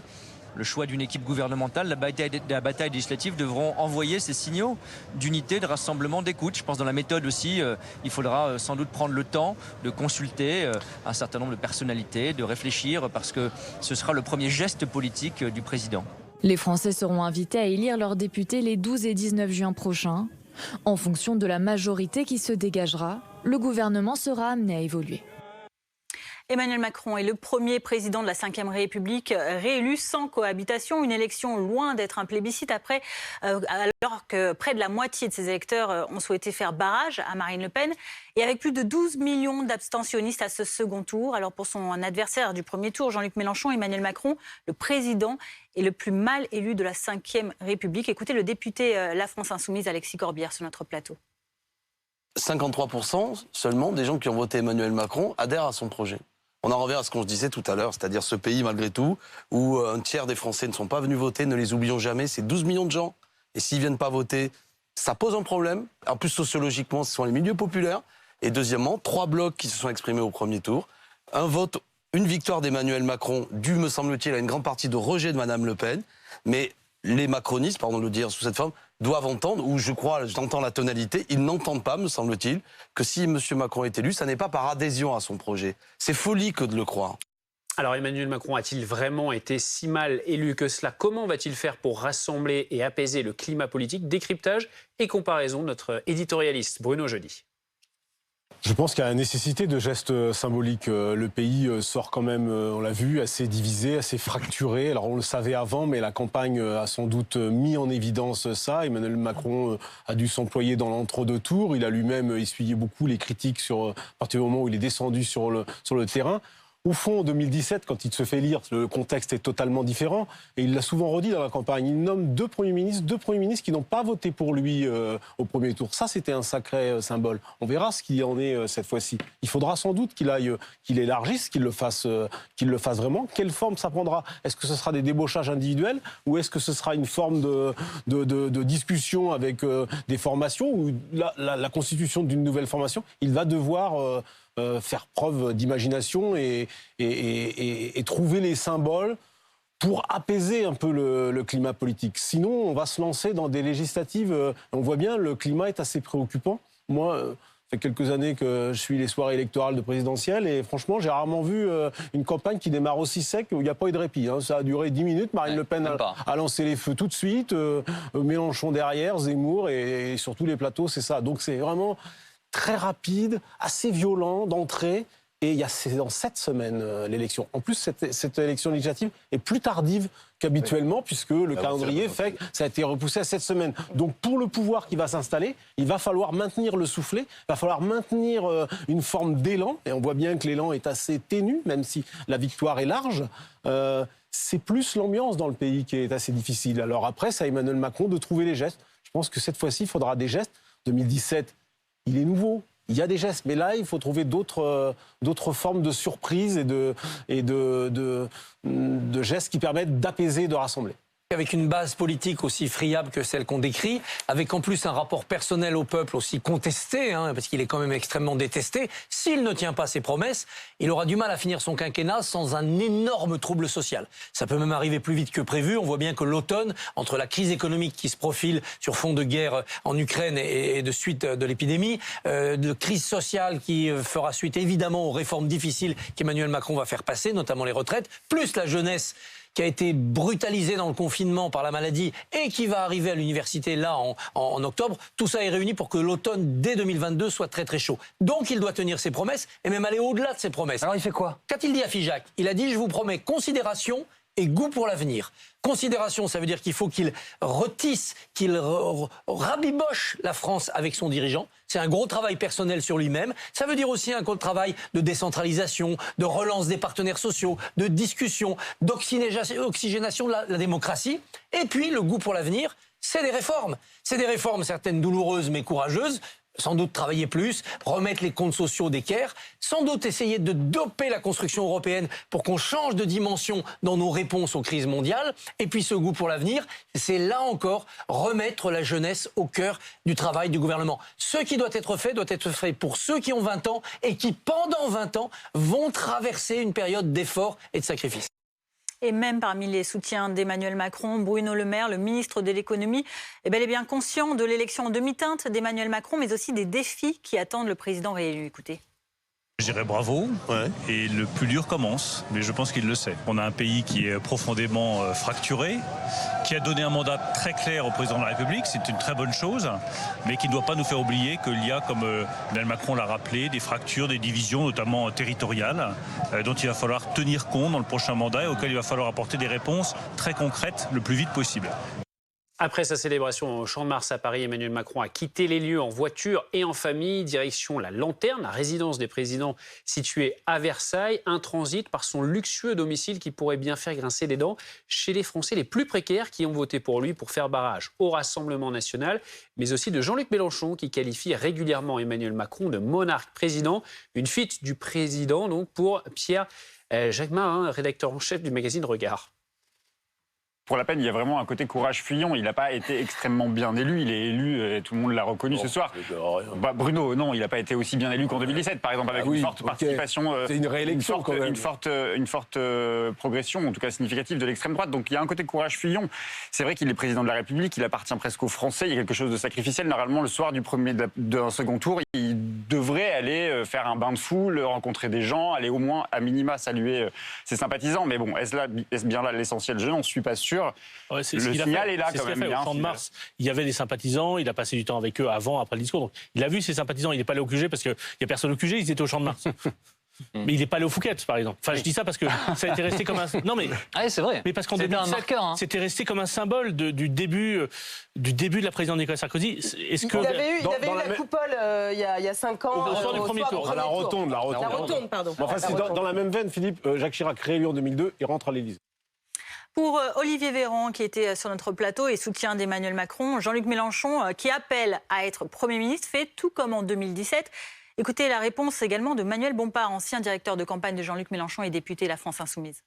le choix d'une équipe gouvernementale, la bataille législative devront envoyer ces signaux d'unité, de rassemblement, d'écoute. Je pense dans la méthode aussi, il faudra sans doute prendre le temps de consulter un certain nombre de personnalités, de réfléchir, parce que ce sera le premier geste politique du président. Les Français seront invités à élire leurs députés les 12 et 19 juin prochains. En fonction de la majorité qui se dégagera, le gouvernement sera amené à évoluer. Emmanuel Macron est le premier président de la Ve République réélu sans cohabitation. Une élection loin d'être un plébiscite alors que près de la moitié de ses électeurs ont souhaité faire barrage à Marine Le Pen. Et avec plus de 12 millions d'abstentionnistes à ce second tour. Alors pour son adversaire du premier tour, Jean-Luc Mélenchon, Emmanuel Macron, le président est le plus mal élu de la Ve République. Écoutez le député La France Insoumise, Alexis Corbière, sur notre plateau. 53% seulement des gens qui ont voté Emmanuel Macron adhèrent à son projet. On en revient à ce qu'on se disait tout à l'heure, c'est-à-dire ce pays, malgré tout, où un tiers des Français ne sont pas venus voter, ne les oublions jamais, c'est 12 millions de gens. Et s'ils ne viennent pas voter, ça pose un problème. En plus, sociologiquement, ce sont les milieux populaires. Et deuxièmement, 3 blocs qui se sont exprimés au premier tour. Un vote, une victoire d'Emmanuel Macron, due, me semble-t-il, à une grande partie de rejet de Mme Le Pen. Mais les macronistes, pardon de le dire sous cette forme, doivent entendre, ou je crois, j'entends la tonalité, ils n'entendent pas, me semble-t-il, que si M. Macron est élu, ça n'est pas par adhésion à son projet. C'est folie que de le croire. Alors Emmanuel Macron a-t-il vraiment été si mal élu que cela? Comment va-t-il faire pour rassembler et apaiser le climat politique? Décryptage et comparaison de notre éditorialiste Bruno Jeudi. Je pense qu'il y a la nécessité de gestes symboliques. Le pays sort quand même, on l'a vu, assez divisé, assez fracturé. Alors on le savait avant, mais la campagne a sans doute mis en évidence ça. Emmanuel Macron a dû s'employer dans l'entre-deux tours. Il a lui-même essuyé beaucoup les critiques à partir du moment où il est descendu sur le terrain. Au fond, en 2017, quand il se fait élire, le contexte est totalement différent. Et il l'a souvent redit dans la campagne. Il nomme deux premiers ministres qui n'ont pas voté pour lui au premier tour. Ça, c'était un sacré symbole. On verra ce qu'il y en est cette fois-ci. Il faudra sans doute qu'il élargisse, qu'il le fasse vraiment. Quelle forme ça prendra? Est-ce que ce sera des débauchages individuels ou est-ce que ce sera une forme de discussion avec des formations ou la constitution d'une nouvelle formation? Il va devoir faire preuve d'imagination et trouver les symboles pour apaiser un peu le climat politique. Sinon, on va se lancer dans des législatives. On voit bien, le climat est assez préoccupant. Moi, ça fait quelques années que je suis les soirées électorales de présidentielles et franchement, j'ai rarement vu une campagne qui démarre aussi sec où il n'y a pas eu de répit. Ça a duré 10 minutes. Marine Le Pen a lancé les feux tout de suite. Mélenchon derrière, Zemmour et sur tous les plateaux, c'est ça. Donc c'est vraiment très rapide, assez violent d'entrée. Et c'est dans 7 semaines l'élection. En plus, cette élection législative est plus tardive qu'habituellement, puisque le calendrier fait que ça a été repoussé à 7 semaines. Donc pour le pouvoir qui va s'installer, il va falloir maintenir le soufflet, il va falloir maintenir une forme d'élan. Et on voit bien que l'élan est assez ténu, même si la victoire est large. C'est plus l'ambiance dans le pays qui est assez difficile. Alors après, c'est à Emmanuel Macron de trouver les gestes. Je pense que cette fois-ci, il faudra des gestes. 2017, il est nouveau. Il y a des gestes, mais là, il faut trouver d'autres formes de surprise et de gestes qui permettent d'apaiser, de rassembler. Avec une base politique aussi friable que celle qu'on décrit, avec en plus un rapport personnel au peuple aussi contesté, parce qu'il est quand même extrêmement détesté, s'il ne tient pas ses promesses, il aura du mal à finir son quinquennat sans un énorme trouble social. Ça peut même arriver plus vite que prévu. On voit bien que l'automne, entre la crise économique qui se profile sur fond de guerre en Ukraine et de suite de l'épidémie, de crise sociale qui fera suite évidemment aux réformes difficiles qu'Emmanuel Macron va faire passer, notamment les retraites, plus la jeunesse qui a été brutalisé dans le confinement par la maladie et qui va arriver à l'université là en octobre, tout ça est réuni pour que l'automne dès 2022 soit très très chaud. Donc il doit tenir ses promesses et même aller au-delà de ses promesses. Alors il fait quoi? Qu'a-t-il dit à Figeac? Il a dit: je vous promets considération et goût pour l'avenir. Considération, ça veut dire qu'il faut qu'il retisse, qu'il rabiboche la France avec son dirigeant. C'est un gros travail personnel sur lui-même. Ça veut dire aussi un gros travail de décentralisation, de relance des partenaires sociaux, de discussion, d'oxygénation de la démocratie. Et puis, le goût pour l'avenir, c'est des réformes. C'est des réformes, certaines douloureuses mais courageuses. Sans doute travailler plus, remettre les comptes sociaux d'équerre, sans doute essayer de doper la construction européenne pour qu'on change de dimension dans nos réponses aux crises mondiales. Et puis ce goût pour l'avenir, c'est là encore remettre la jeunesse au cœur du travail du gouvernement. Ce qui doit être fait pour ceux qui ont 20 ans et qui, pendant 20 ans, vont traverser une période d'efforts et de sacrifices. Et même parmi les soutiens d'Emmanuel Macron, Bruno Le Maire, le ministre de l'économie, est bel et bien conscient de l'élection en demi-teinte d'Emmanuel Macron, mais aussi des défis qui attendent le président réélu. Écoutez. Je dirais bravo, et le plus dur commence, mais je pense qu'il le sait. On a un pays qui est profondément fracturé, qui a donné un mandat très clair au président de la République, c'est une très bonne chose, mais qui ne doit pas nous faire oublier qu'il y a, comme Emmanuel Macron l'a rappelé, des fractures, des divisions, notamment territoriales, dont il va falloir tenir compte dans le prochain mandat et auxquelles il va falloir apporter des réponses très concrètes le plus vite possible. Après sa célébration au Champ de Mars à Paris, Emmanuel Macron a quitté les lieux en voiture et en famille, direction la Lanterne, la résidence des présidents située à Versailles, un transit par son luxueux domicile qui pourrait bien faire grincer des dents chez les Français les plus précaires qui ont voté pour lui pour faire barrage au Rassemblement national, mais aussi de Jean-Luc Mélenchon qui qualifie régulièrement Emmanuel Macron de monarque président, une fuite du président donc pour Pierre Jacquemin, rédacteur en chef du magazine Regard. Pour La Pen, il y a vraiment un côté courage fuyant. Il n'a pas été extrêmement bien élu. Il est élu, et tout le monde l'a reconnu ce soir. Bruno, non, il n'a pas été aussi bien élu qu'en 2017, par exemple, avec une forte participation. C'est une réélection quand même. Une forte progression, en tout cas significative, de l'extrême droite. Donc il y a un côté courage fuyant. C'est vrai qu'il est président de la République, il appartient presque aux Français. Il y a quelque chose de sacrificiel. Normalement, le soir d'un second tour, il devrait aller faire un bain de foule, rencontrer des gens, aller au moins, à minima, saluer ses sympathisants. Mais bon, est-ce bien là l'essentiel? Je n'en suis pas sûr. Le signal est là quand même. Au Champ de Mars, il y avait des sympathisants, il a passé du temps avec eux avant, après le discours. Donc, il a vu ses sympathisants, il n'est pas allé au QG parce qu'il n'y a personne au QG, ils étaient au Champ de Mars. Mais il n'est pas allé au Fouquet's, par exemple. Enfin, je dis ça parce que ça a été resté comme un... Non, mais... c'est vrai. Mais parce qu'en 2007, c'était resté comme un symbole du début de la présidence Nicolas Sarkozy. Est-ce que... Il avait eu la coupole il y a 5 ans. Au soir du premier tour. La rotonde, pardon. Enfin, c'est dans la même veine, Philippe, Jacques Chirac réélu en 2002 et rentre à l'Élysée. Pour Olivier Véran, qui était sur notre plateau et soutien d'Emmanuel Macron, Jean-Luc Mélenchon, qui appelle à être Premier ministre, fait tout comme en 2017. Écoutez la réponse également de Manuel Bompard, ancien directeur de campagne de Jean-Luc Mélenchon et député La France Insoumise.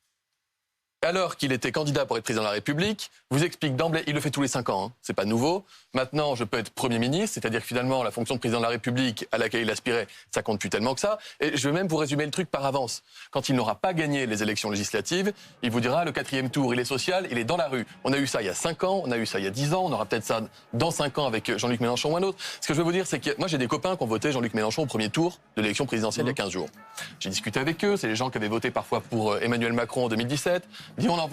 Alors qu'il était candidat pour être président de la République, vous explique d'emblée, il le fait tous les 5 ans, c'est pas nouveau. Maintenant, je peux être Premier ministre, c'est-à-dire que finalement, la fonction de président de la République à laquelle il aspirait, ça compte plus tellement que ça. Et je vais même vous résumer le truc par avance. Quand il n'aura pas gagné les élections législatives, il vous dira, le 4e tour, il est social, il est dans la rue. On a eu ça il y a 5 ans, on a eu ça il y a 10 ans, on aura peut-être ça dans 5 ans avec Jean-Luc Mélenchon ou un autre. Ce que je veux vous dire, c'est que moi, j'ai des copains qui ont voté Jean-Luc Mélenchon au premier tour de l'élection présidentielle il y a 15 jours. J'ai discuté avec eux, c'est les gens qui avaient voté parfois pour Emmanuel Macron en 2017. Ils disent, on a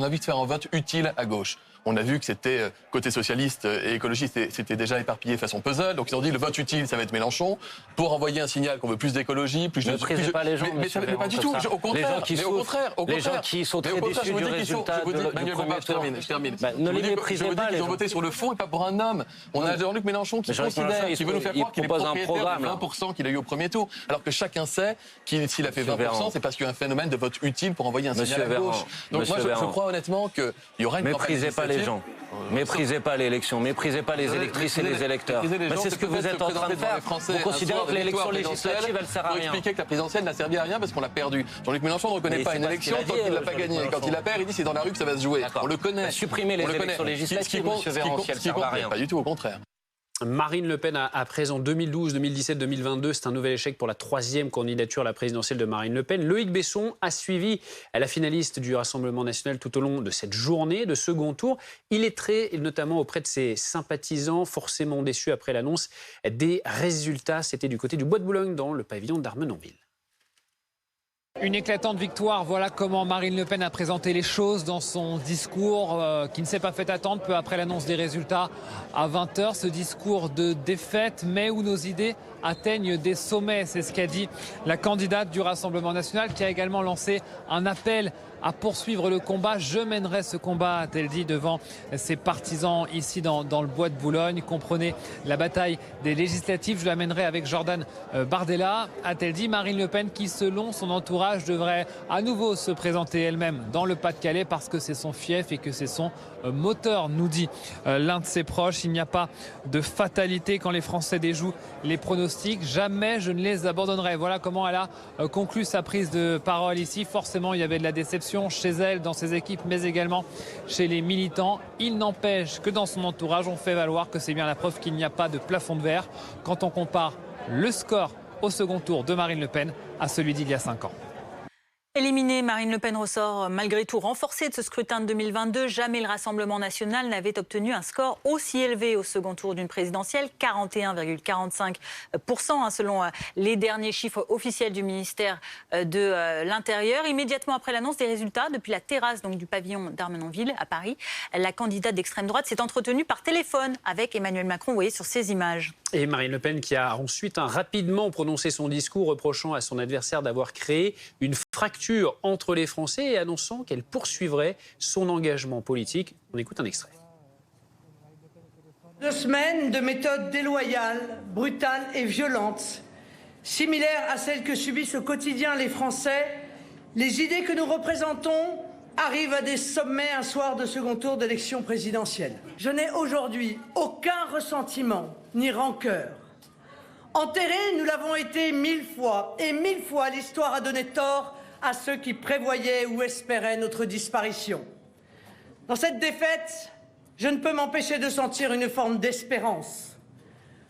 envie de faire un vote utile à gauche. On a vu que c'était côté socialiste et écologiste, c'était déjà éparpillé façon puzzle. Donc ils ont dit le vote utile, ça va être Mélenchon, pour envoyer un signal qu'on veut plus d'écologie, plus de... Ne méprisez pas les gens, mais pas du tout, au contraire. Les gens qui souffrent, les gens qui sont très déçus du résultat du premier tour. Je termine. Ne les méprisez pas, les gens. Ils ont voté sur le fond et pas pour un homme. On a Jean-Luc Mélenchon qui considère, qui veut nous faire croire qu'il est propriétaire de 20% qu'il a eu au premier tour. Alors que chacun sait qu'il, s'il a fait 20%, c'est parce qu'il y a un phénomène de vote utile pour envoyer un signal à gauche. Donc moi, je crois honnêtement qu'il y aura une campagne législative. Méprisez pas les gens. Méprisez pas l'élection, méprisez pas les électrices et les électeurs. C'est ce que vous êtes en train de faire. Vous considérez que l'élection législative, elle sert à rien. Pour expliquer que la présidentielle n'a servi à rien parce qu'on l'a perdue. Jean-Luc Mélenchon ne reconnaît pas une élection tant qu'il ne l'a pas gagnée. Quand il la perd, il dit c'est dans la rue que ça va se jouer. On le connaît. Supprimer les élections législatives, M. Véran, si elles servent à rien. Pas du tout, au contraire. Marine Le Pen, à présent 2012, 2017, 2022, c'est un nouvel échec pour la 3e candidature à la présidentielle de Marine Le Pen. Loïc Besson a suivi la finaliste du Rassemblement national tout au long de cette journée de second tour. Il est très, notamment auprès de ses sympathisants, forcément déçus après l'annonce des résultats. C'était du côté du Bois de Boulogne, dans le pavillon d'Armenonville. Une éclatante victoire, voilà comment Marine Le Pen a présenté les choses dans son discours qui ne s'est pas fait attendre peu après l'annonce des résultats à 20h. Ce discours de défaite, mais où nos idées atteignent des sommets. C'est ce qu'a dit la candidate du Rassemblement national qui a également lancé un appel à poursuivre le combat. Je mènerai ce combat, a-t-elle dit devant ses partisans ici dans le Bois de Boulogne. Comprenez la bataille des législatives. Je la mènerai avec Jordan Bardella, a-t-elle dit. Marine Le Pen qui, selon son entourage, devrait à nouveau se présenter elle-même dans le Pas-de-Calais parce que c'est son fief et que c'est son moteur, nous dit l'un de ses proches. Il n'y a pas de fatalité quand les Français déjouent les pronostics. Jamais je ne les abandonnerai. Voilà comment elle a conclu sa prise de parole ici. Forcément, il y avait de la déception chez elle, dans ses équipes, mais également chez les militants. Il n'empêche que dans son entourage, on fait valoir que c'est bien la preuve qu'il n'y a pas de plafond de verre quand on compare le score au second tour de Marine Le Pen à celui d'il y a 5 ans. Éliminée, Marine Le Pen ressort malgré tout renforcée de ce scrutin de 2022. Jamais le Rassemblement national n'avait obtenu un score aussi élevé au second tour d'une présidentielle, 41,45% selon les derniers chiffres officiels du ministère de l'Intérieur. Immédiatement après l'annonce des résultats, depuis la terrasse du pavillon d'Armenonville à Paris, la candidate d'extrême droite s'est entretenue par téléphone avec Emmanuel Macron, vous voyez sur ces images. Et Marine Le Pen qui a ensuite rapidement prononcé son discours reprochant à son adversaire d'avoir créé une fracture entre les Français et annonçant qu'elle poursuivrait son engagement politique. On écoute un extrait. 2 semaines de méthodes déloyales, brutales et violentes, similaires à celles que subissent au quotidien les Français, les idées que nous représentons arrivent à des sommets un soir de second tour d'élection présidentielle. Je n'ai aujourd'hui aucun ressentiment ni rancœur. Enterrés, nous l'avons été 1000 fois, et 1000 fois l'histoire a donné tort à ceux qui prévoyaient ou espéraient notre disparition. Dans cette défaite, je ne peux m'empêcher de sentir une forme d'espérance.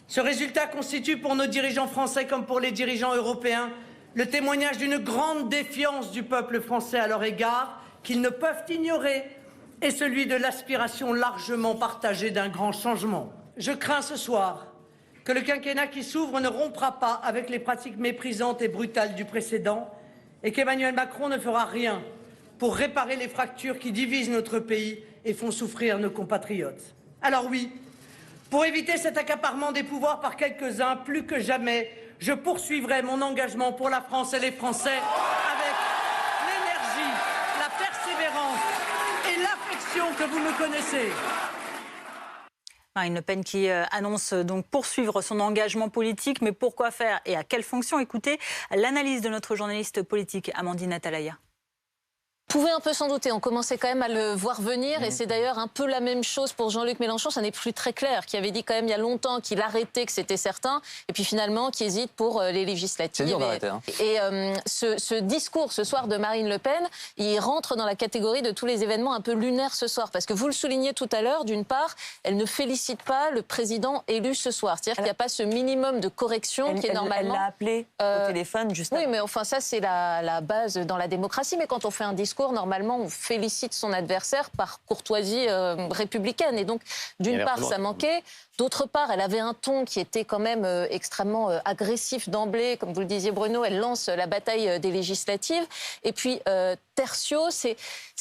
Ce résultat constitue pour nos dirigeants français comme pour les dirigeants européens le témoignage d'une grande défiance du peuple français à leur égard qu'ils ne peuvent ignorer et celui de l'aspiration largement partagée d'un grand changement. Je crains ce soir que le quinquennat qui s'ouvre ne rompra pas avec les pratiques méprisantes et brutales du précédent et qu'Emmanuel Macron ne fera rien pour réparer les fractures qui divisent notre pays et font souffrir nos compatriotes. Alors oui, pour éviter cet accaparement des pouvoirs par quelques-uns, plus que jamais, je poursuivrai mon engagement pour la France et les Français avec l'énergie, la persévérance et l'affection que vous me connaissez. Marine Le Pen qui annonce donc poursuivre son engagement politique, mais pourquoi faire et à quelle fonction? Écoutez l'analyse de notre journaliste politique Amandine Atalaya. On pouvait un peu s'en douter, on commençait quand même à le voir venir et c'est d'ailleurs un peu la même chose pour Jean-Luc Mélenchon, ça n'est plus très clair, qui avait dit quand même il y a longtemps qu'il arrêtait, que c'était certain, et puis finalement qui hésite pour les législatives. C'est dur d'arrêter, hein. Et ce discours ce soir de Marine Le Pen, il rentre dans la catégorie de tous les événements un peu lunaires ce soir, parce que vous le soulignez tout à l'heure, d'une part, elle ne félicite pas le président élu ce soir, c'est-à-dire qu'il n'y a pas ce minimum de correction qui est normalement... Elle l'a appelé au téléphone juste Oui, mais enfin ça c'est la base dans la démocratie, mais quand on fait un discours, discours, normalement, on félicite son adversaire par courtoisie républicaine. Et donc, d'une part, ça manquait. D'autre part, elle avait un ton qui était quand même extrêmement agressif d'emblée. Comme vous le disiez, Bruno, elle lance la bataille des législatives. Et puis, tertio, c'est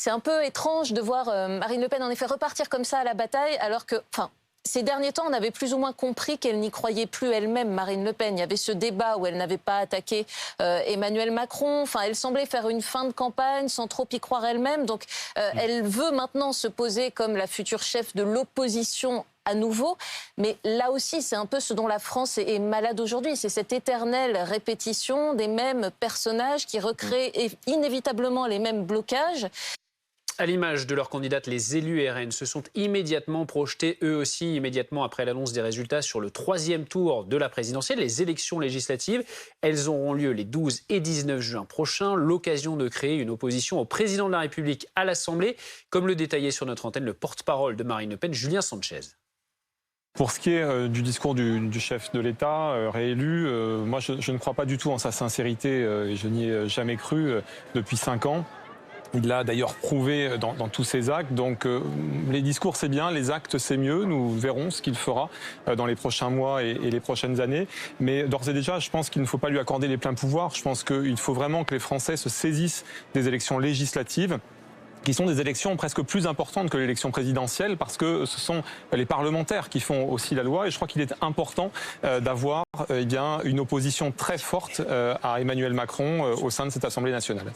un peu étrange de voir Marine Le Pen, en effet, repartir comme ça à la bataille, alors que... Ces derniers temps, on avait plus ou moins compris qu'elle n'y croyait plus elle-même, Marine Le Pen. Il y avait ce débat où elle n'avait pas attaqué Emmanuel Macron. Enfin, elle semblait faire une fin de campagne sans trop y croire elle-même. Donc, elle veut maintenant se poser comme la future chef de l'opposition à nouveau. Mais là aussi, c'est un peu ce dont la France est malade aujourd'hui. C'est cette éternelle répétition des mêmes personnages qui recréent inévitablement les mêmes blocages. À l'image de leur candidate, les élus RN se sont immédiatement projetés, eux aussi, immédiatement après l'annonce des résultats sur le 3e tour de la présidentielle, les élections législatives. Elles auront lieu les 12 et 19 juin prochains. L'occasion de créer une opposition au président de la République à l'Assemblée, comme le détaillait sur notre antenne le porte-parole de Marine Le Pen, Julien Sanchez. Pour ce qui est du discours du chef de l'État réélu, moi je ne crois pas du tout en sa sincérité et je n'y ai jamais cru depuis 5 ans. Il l'a d'ailleurs prouvé dans tous ses actes. Donc les discours c'est bien, les actes c'est mieux. Nous verrons ce qu'il fera dans les prochains mois et les prochaines années. Mais d'ores et déjà, je pense qu'il ne faut pas lui accorder les pleins pouvoirs. Je pense qu'il faut vraiment que les Français se saisissent des élections législatives, qui sont des élections presque plus importantes que l'élection présidentielle, parce que ce sont les parlementaires qui font aussi la loi. Et je crois qu'il est important d'avoir une opposition très forte à Emmanuel Macron au sein de cette Assemblée nationale.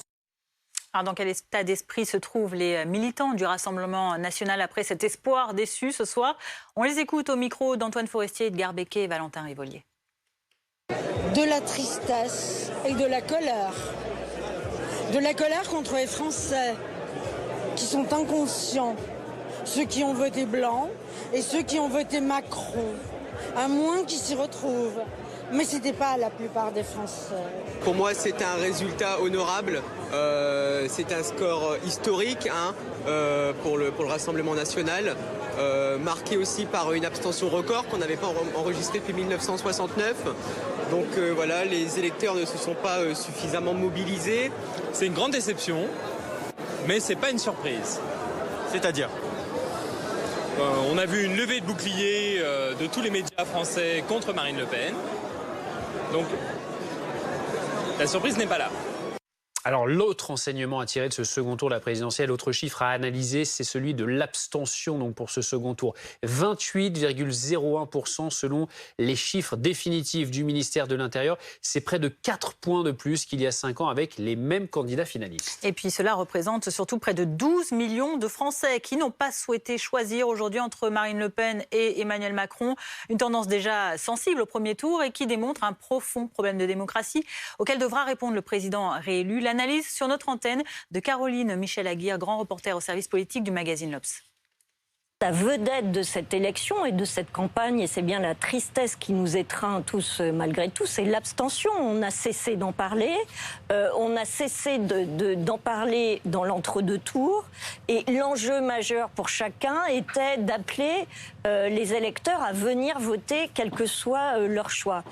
Alors, dans quel état d'esprit se trouvent les militants du Rassemblement national après cet espoir déçu ce soir? On les écoute au micro d'Antoine Forestier, Edgar Becquet et Valentin Rivolier. De la tristesse et de la colère. De la colère contre les Français qui sont inconscients. Ceux qui ont voté blanc et ceux qui ont voté Macron. À moins qu'ils s'y retrouvent. Mais ce n'était pas la plupart des Français. Pour moi, c'est un résultat honorable. C'est un score historique pour le Rassemblement national, marqué aussi par une abstention record qu'on n'avait pas enregistrée depuis 1969. Donc voilà, les électeurs ne se sont pas suffisamment mobilisés. C'est une grande déception, mais ce n'est pas une surprise. C'est-à-dire on a vu une levée de bouclier de tous les médias français contre Marine Le Pen. Donc, la surprise n'est pas là. Alors, l'autre enseignement à tirer de ce second tour de la présidentielle, autre chiffre à analyser, c'est celui de l'abstention donc pour ce second tour. 28,01% selon les chiffres définitifs du ministère de l'Intérieur. C'est près de 4 points de plus qu'il y a 5 ans avec les mêmes candidats finalistes. Et puis cela représente surtout près de 12 millions de Français qui n'ont pas souhaité choisir aujourd'hui entre Marine Le Pen et Emmanuel Macron. Une tendance déjà sensible au premier tour et qui démontre un profond problème de démocratie auquel devra répondre le président réélu. L'analyse sur notre antenne de Caroline Michel-Aguirre, grand reporter au service politique du magazine l'Obs. La vedette de cette élection et de cette campagne, et c'est bien la tristesse qui nous étreint tous malgré tout, c'est l'abstention. On a cessé d'en parler, on a cessé d'en parler dans l'entre-deux tours, et l'enjeu majeur pour chacun était d'appeler les électeurs à venir voter, quel que soit leur choix.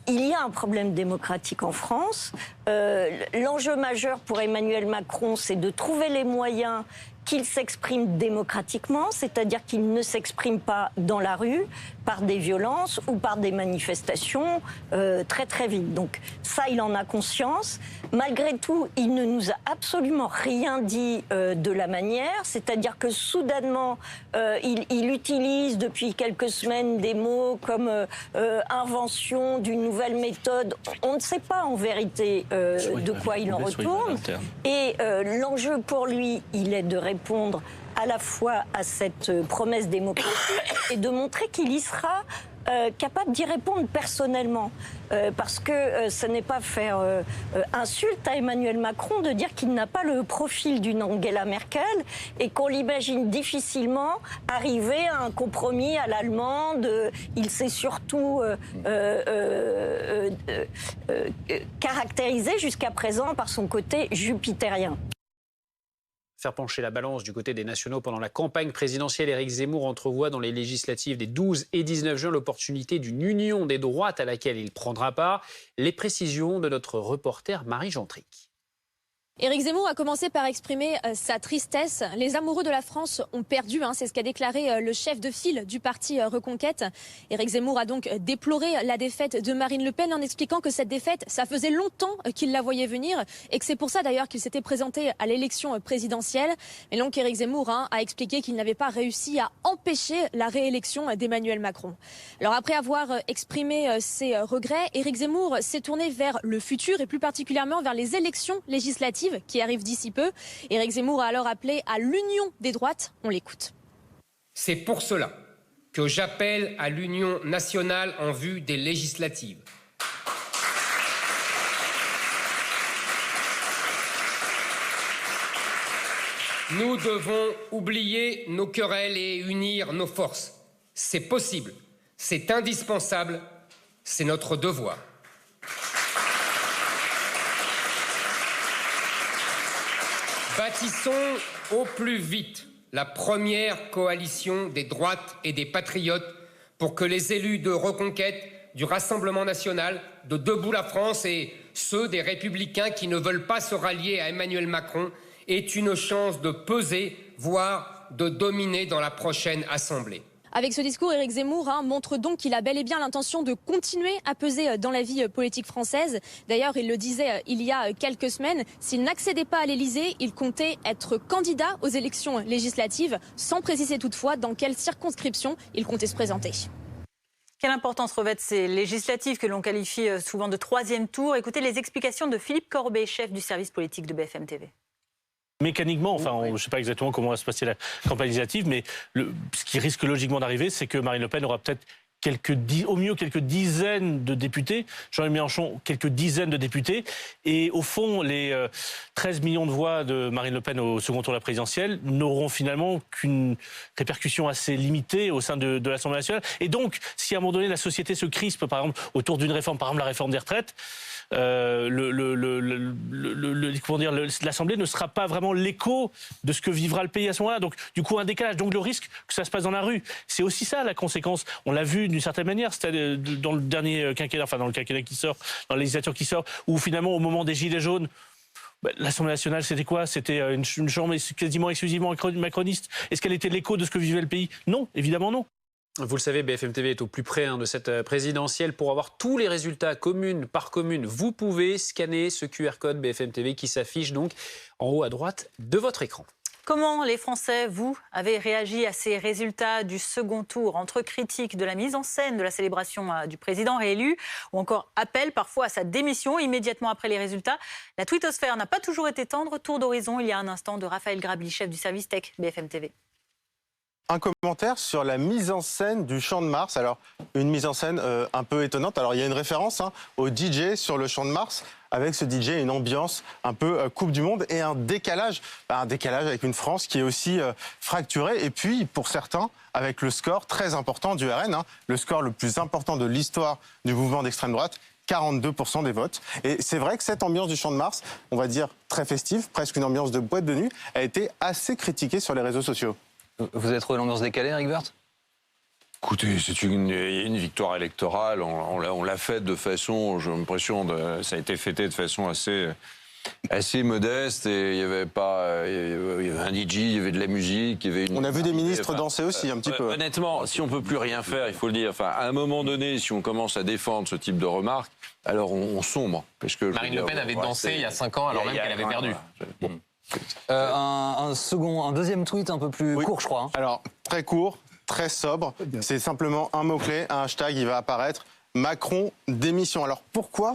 Il y a un problème démocratique en France. L'enjeu majeur pour Emmanuel Macron, c'est de trouver les moyens qu'il s'exprime démocratiquement, c'est-à-dire qu'il ne s'exprime pas dans la rue par des violences ou par des manifestations très très vite. Donc ça, il en a conscience. Malgré tout, il ne nous a absolument rien dit de la manière, c'est-à-dire que soudainement, il utilise depuis quelques semaines des mots comme invention d'une nouvelle méthode. On ne sait pas en vérité de quoi il en retourne. Et l'enjeu pour lui, il est de répondre à la fois à cette promesse démocratique et de montrer qu'il y sera capable d'y répondre personnellement. Parce que ce n'est pas faire insulte à Emmanuel Macron de dire qu'il n'a pas le profil d'une Angela Merkel et qu'on l'imagine difficilement arriver à un compromis à l'allemande. Il s'est surtout caractérisé jusqu'à présent par son côté jupitérien. Faire pencher la balance du côté des nationaux pendant la campagne présidentielle, Éric Zemmour entrevoit dans les législatives des 12 et 19 juin l'opportunité d'une union des droites à laquelle il prendra part. Les précisions de notre reporter Marie Gentric. Éric Zemmour a commencé par exprimer sa tristesse. Les amoureux de la France ont perdu, c'est ce qu'a déclaré le chef de file du parti Reconquête. Éric Zemmour a donc déploré la défaite de Marine Le Pen en expliquant que cette défaite, ça faisait longtemps qu'il la voyait venir et que c'est pour ça d'ailleurs qu'il s'était présenté à l'élection présidentielle. Et donc Éric Zemmour a expliqué qu'il n'avait pas réussi à empêcher la réélection d'Emmanuel Macron. Alors après avoir exprimé ses regrets, Éric Zemmour s'est tourné vers le futur et plus particulièrement vers les élections législatives qui arrive d'ici peu. Éric Zemmour a alors appelé à l'union des droites. On l'écoute. C'est pour cela que j'appelle à l'union nationale en vue des législatives. Nous devons oublier nos querelles et unir nos forces. C'est possible, c'est indispensable, c'est notre devoir. Bâtissons au plus vite la première coalition des droites et des patriotes pour que les élus de Reconquête, du Rassemblement national, de Debout la France et ceux des Républicains qui ne veulent pas se rallier à Emmanuel Macron aient une chance de peser, voire de dominer dans la prochaine Assemblée. Avec ce discours, Éric Zemmour montre donc qu'il a bel et bien l'intention de continuer à peser dans la vie politique française. D'ailleurs, il le disait il y a quelques semaines, s'il n'accédait pas à l'Élysée, il comptait être candidat aux élections législatives, sans préciser toutefois dans quelle circonscription il comptait se présenter. Quelle importance revêtent ces législatives que l'on qualifie souvent de troisième tour? Écoutez les explications de Philippe Corbet, chef du service politique de BFM TV. Mécaniquement, je ne sais pas exactement comment va se passer la campagne législative, mais ce qui risque logiquement d'arriver, c'est que Marine Le Pen aura peut-être au mieux quelques dizaines de députés, Jean-Luc Mélenchon quelques dizaines de députés, et au fond, les 13 millions de voix de Marine Le Pen au second tour de la présidentielle n'auront finalement qu'une répercussion assez limitée au sein de l'Assemblée nationale. Et donc, si à un moment donné la société se crispe, par exemple, autour d'une réforme, par exemple la réforme des retraites, l'Assemblée ne sera pas vraiment l'écho de ce que vivra le pays à ce moment-là. Donc, du coup, un décalage. Donc, le risque que ça se passe dans la rue, c'est aussi ça la conséquence. On l'a vu d'une certaine manière, c'était dans le dernier quinquennat, enfin dans le quinquennat qui sort, dans la législature qui sort, où finalement, au moment des Gilets jaunes, l'Assemblée nationale, c'était quoi? C'était une chambre quasiment exclusivement macroniste. Est-ce qu'elle était l'écho de ce que vivait le pays? Non, évidemment non. Vous le savez, BFM TV est au plus près de cette présidentielle. Pour avoir tous les résultats commune par commune, vous pouvez scanner ce QR code BFM TV qui s'affiche donc en haut à droite de votre écran. Comment les Français, vous, avez réagi à ces résultats du second tour, entre critiques de la mise en scène de la célébration du président réélu ou encore appel parfois à sa démission immédiatement après les résultats? La twittosphère n'a pas toujours été tendre. Tour d'horizon il y a un instant de Raphaël Grabli, chef du service tech BFM TV. Un commentaire sur la mise en scène du Champ de Mars. Alors, une mise en scène un peu étonnante. Alors, il y a une référence au DJ sur le Champ de Mars. Avec ce DJ, une ambiance un peu Coupe du Monde et un décalage avec une France qui est aussi fracturée. Et puis, pour certains, avec le score très important du RN, le score le plus important de l'histoire du mouvement d'extrême droite, 42% des votes. Et c'est vrai que cette ambiance du Champ de Mars, on va dire très festive, presque une ambiance de boîte de nuit, a été assez critiquée sur les réseaux sociaux. Vous avez trouvé l'ambiance décalée, Eric Woerth? Écoutez, c'est une victoire électorale. On l'a faite de façon, j'ai l'impression, ça a été fêté de façon assez modeste. Et il y avait un DJ, il y avait de la musique, on a vu des ministres danser aussi un petit peu. Honnêtement, si on peut plus rien faire, il faut le dire. Enfin, à un moment donné, si on commence à défendre ce type de remarques, alors on sombre. Parce que Marine Le Pen avait dansé il y a 5 ans alors même qu'elle avait perdu. Bon. Un deuxième tweet un peu plus court, je crois. Alors, très court, très sobre. C'est simplement un mot-clé, un hashtag, il va apparaître. Macron démission. Alors pourquoi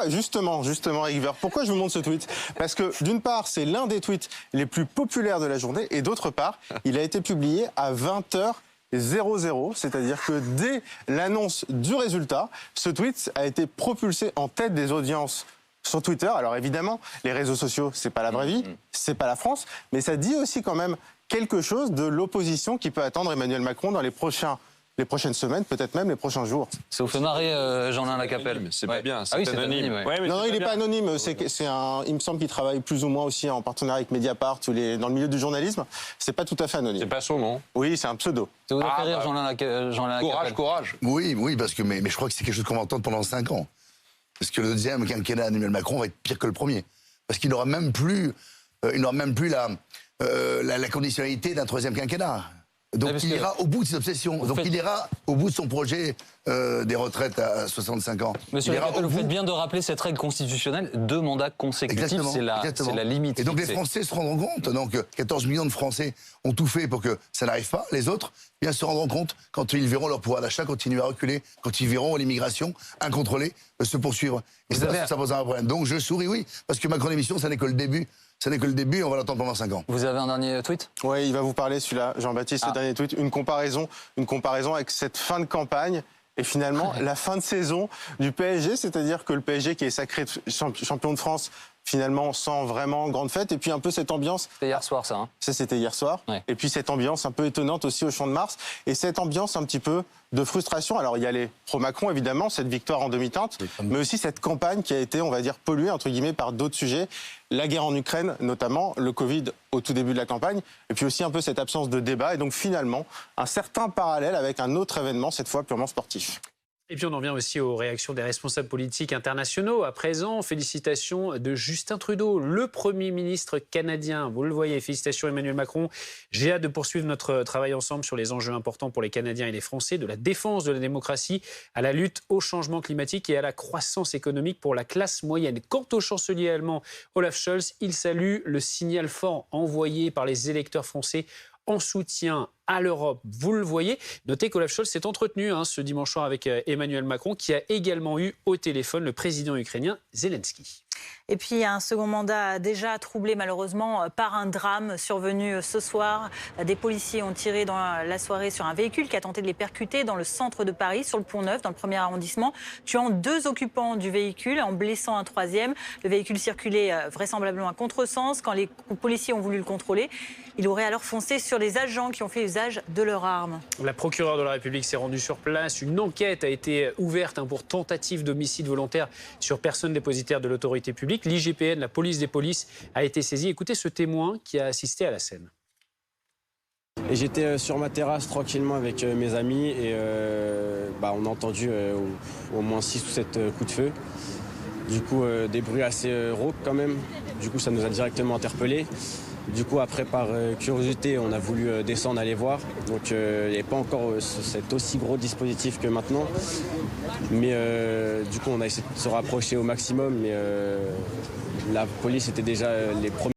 justement, Eric Woerth, pourquoi je vous montre ce tweet? Parce que d'une part, c'est l'un des tweets les plus populaires de la journée, et d'autre part, il a été publié à 20h00, c'est-à-dire que dès l'annonce du résultat, ce tweet a été propulsé en tête des audiences sur Twitter. Alors évidemment, les réseaux sociaux, c'est pas la vraie vie, c'est pas la France, mais ça dit aussi quand même quelque chose de l'opposition qui peut attendre Emmanuel Macron dans les prochaines semaines, peut-être même les prochains jours. Ça vous fait marrer, Jean-Lin Lacapelle? C'est pas bien, c'est anonyme. Non, il n'est pas anonyme. Il me semble qu'il travaille plus ou moins aussi en partenariat avec Mediapart ou dans le milieu du journalisme. C'est pas tout à fait anonyme. C'est pas son nom? Oui, c'est un pseudo. Ça vous a fait rire, Jean-Lin Lacapelle? Courage. Oui, parce que mais je crois que c'est quelque chose qu'on va entendre pendant 5 ans. Parce que le deuxième quinquennat d'Emmanuel Macron va être pire que le premier. parce qu'il n'aura même plus, la conditionnalité d'un 3e quinquennat. Donc il ira au bout de ses obsessions. Donc il ira au bout de son projet des retraites à 65 ans. Monsieur Lecapelle, vous faites bien de rappeler cette règle constitutionnelle, 2 mandats consécutifs, c'est la limite. Et donc les Français se rendront compte. Donc 14 millions de Français ont tout fait pour que ça n'arrive pas. Les autres, bien se rendront compte quand ils verront leur pouvoir d'achat continuer à reculer, quand ils verront l'immigration incontrôlée se poursuivre. Et ça posera un problème. Donc je souris, oui, parce que Macron émission, ça n'est que le début. Ça n'est que le début, on va l'attendre pendant 5 ans. Vous avez un dernier tweet? Oui, il va vous parler celui-là, Jean-Baptiste, le dernier tweet. Une comparaison avec cette fin de campagne et finalement la fin de saison du PSG, c'est-à-dire que le PSG qui est sacré champion de France, finalement sans vraiment grande fête, et puis un peu cette ambiance... C'était hier soir ça, hein. Ça c'était hier soir, et puis cette ambiance un peu étonnante aussi au Champ de Mars, et cette ambiance un petit peu de frustration. Alors il y a les pro-Macron évidemment, cette victoire en demi-teinte, mais aussi cette campagne qui a été, on va dire, polluée entre guillemets par d'autres sujets, la guerre en Ukraine notamment, le Covid au tout début de la campagne, et puis aussi un peu cette absence de débat, et donc finalement un certain parallèle avec un autre événement, cette fois purement sportif. Et puis on en vient aussi aux réactions des responsables politiques internationaux. À présent, félicitations de Justin Trudeau, le Premier ministre canadien. Vous le voyez, félicitations Emmanuel Macron. J'ai hâte de poursuivre notre travail ensemble sur les enjeux importants pour les Canadiens et les Français, de la défense de la démocratie à la lutte au changement climatique et à la croissance économique pour la classe moyenne. Quant au chancelier allemand Olaf Scholz, il salue le signal fort envoyé par les électeurs français en soutien à l'Europe. Vous le voyez. Notez qu'Olaf Scholz s'est entretenu ce dimanche soir avec Emmanuel Macron, qui a également eu au téléphone le président ukrainien Zelensky. Et puis un second mandat déjà troublé malheureusement par un drame survenu ce soir. Des policiers ont tiré dans la soirée sur un véhicule qui a tenté de les percuter dans le centre de Paris, sur le Pont-Neuf, dans le 1er arrondissement, tuant 2 occupants du véhicule, en blessant un 3e. Le véhicule circulait vraisemblablement à contresens. Quand les policiers ont voulu le contrôler, il aurait alors foncé sur les agents qui ont fait usage de leurs armes. La procureure de la République s'est rendue sur place. Une enquête a été ouverte pour tentative d'homicide volontaire sur personne dépositaire de l'autorité publique. L'IGPN, la police des polices, a été saisie. Écoutez ce témoin qui a assisté à la scène. Et j'étais sur ma terrasse tranquillement avec mes amis et on a entendu au moins 6 ou 7 coups de feu. Du coup, des bruits assez rauques quand même. Du coup, ça nous a directement interpellés. Du coup, après, par curiosité, on a voulu descendre, aller voir. Donc, il n'y avait pas encore cet aussi gros dispositif que maintenant. Mais du coup, on a essayé de se rapprocher au maximum. Mais la police était déjà les premiers.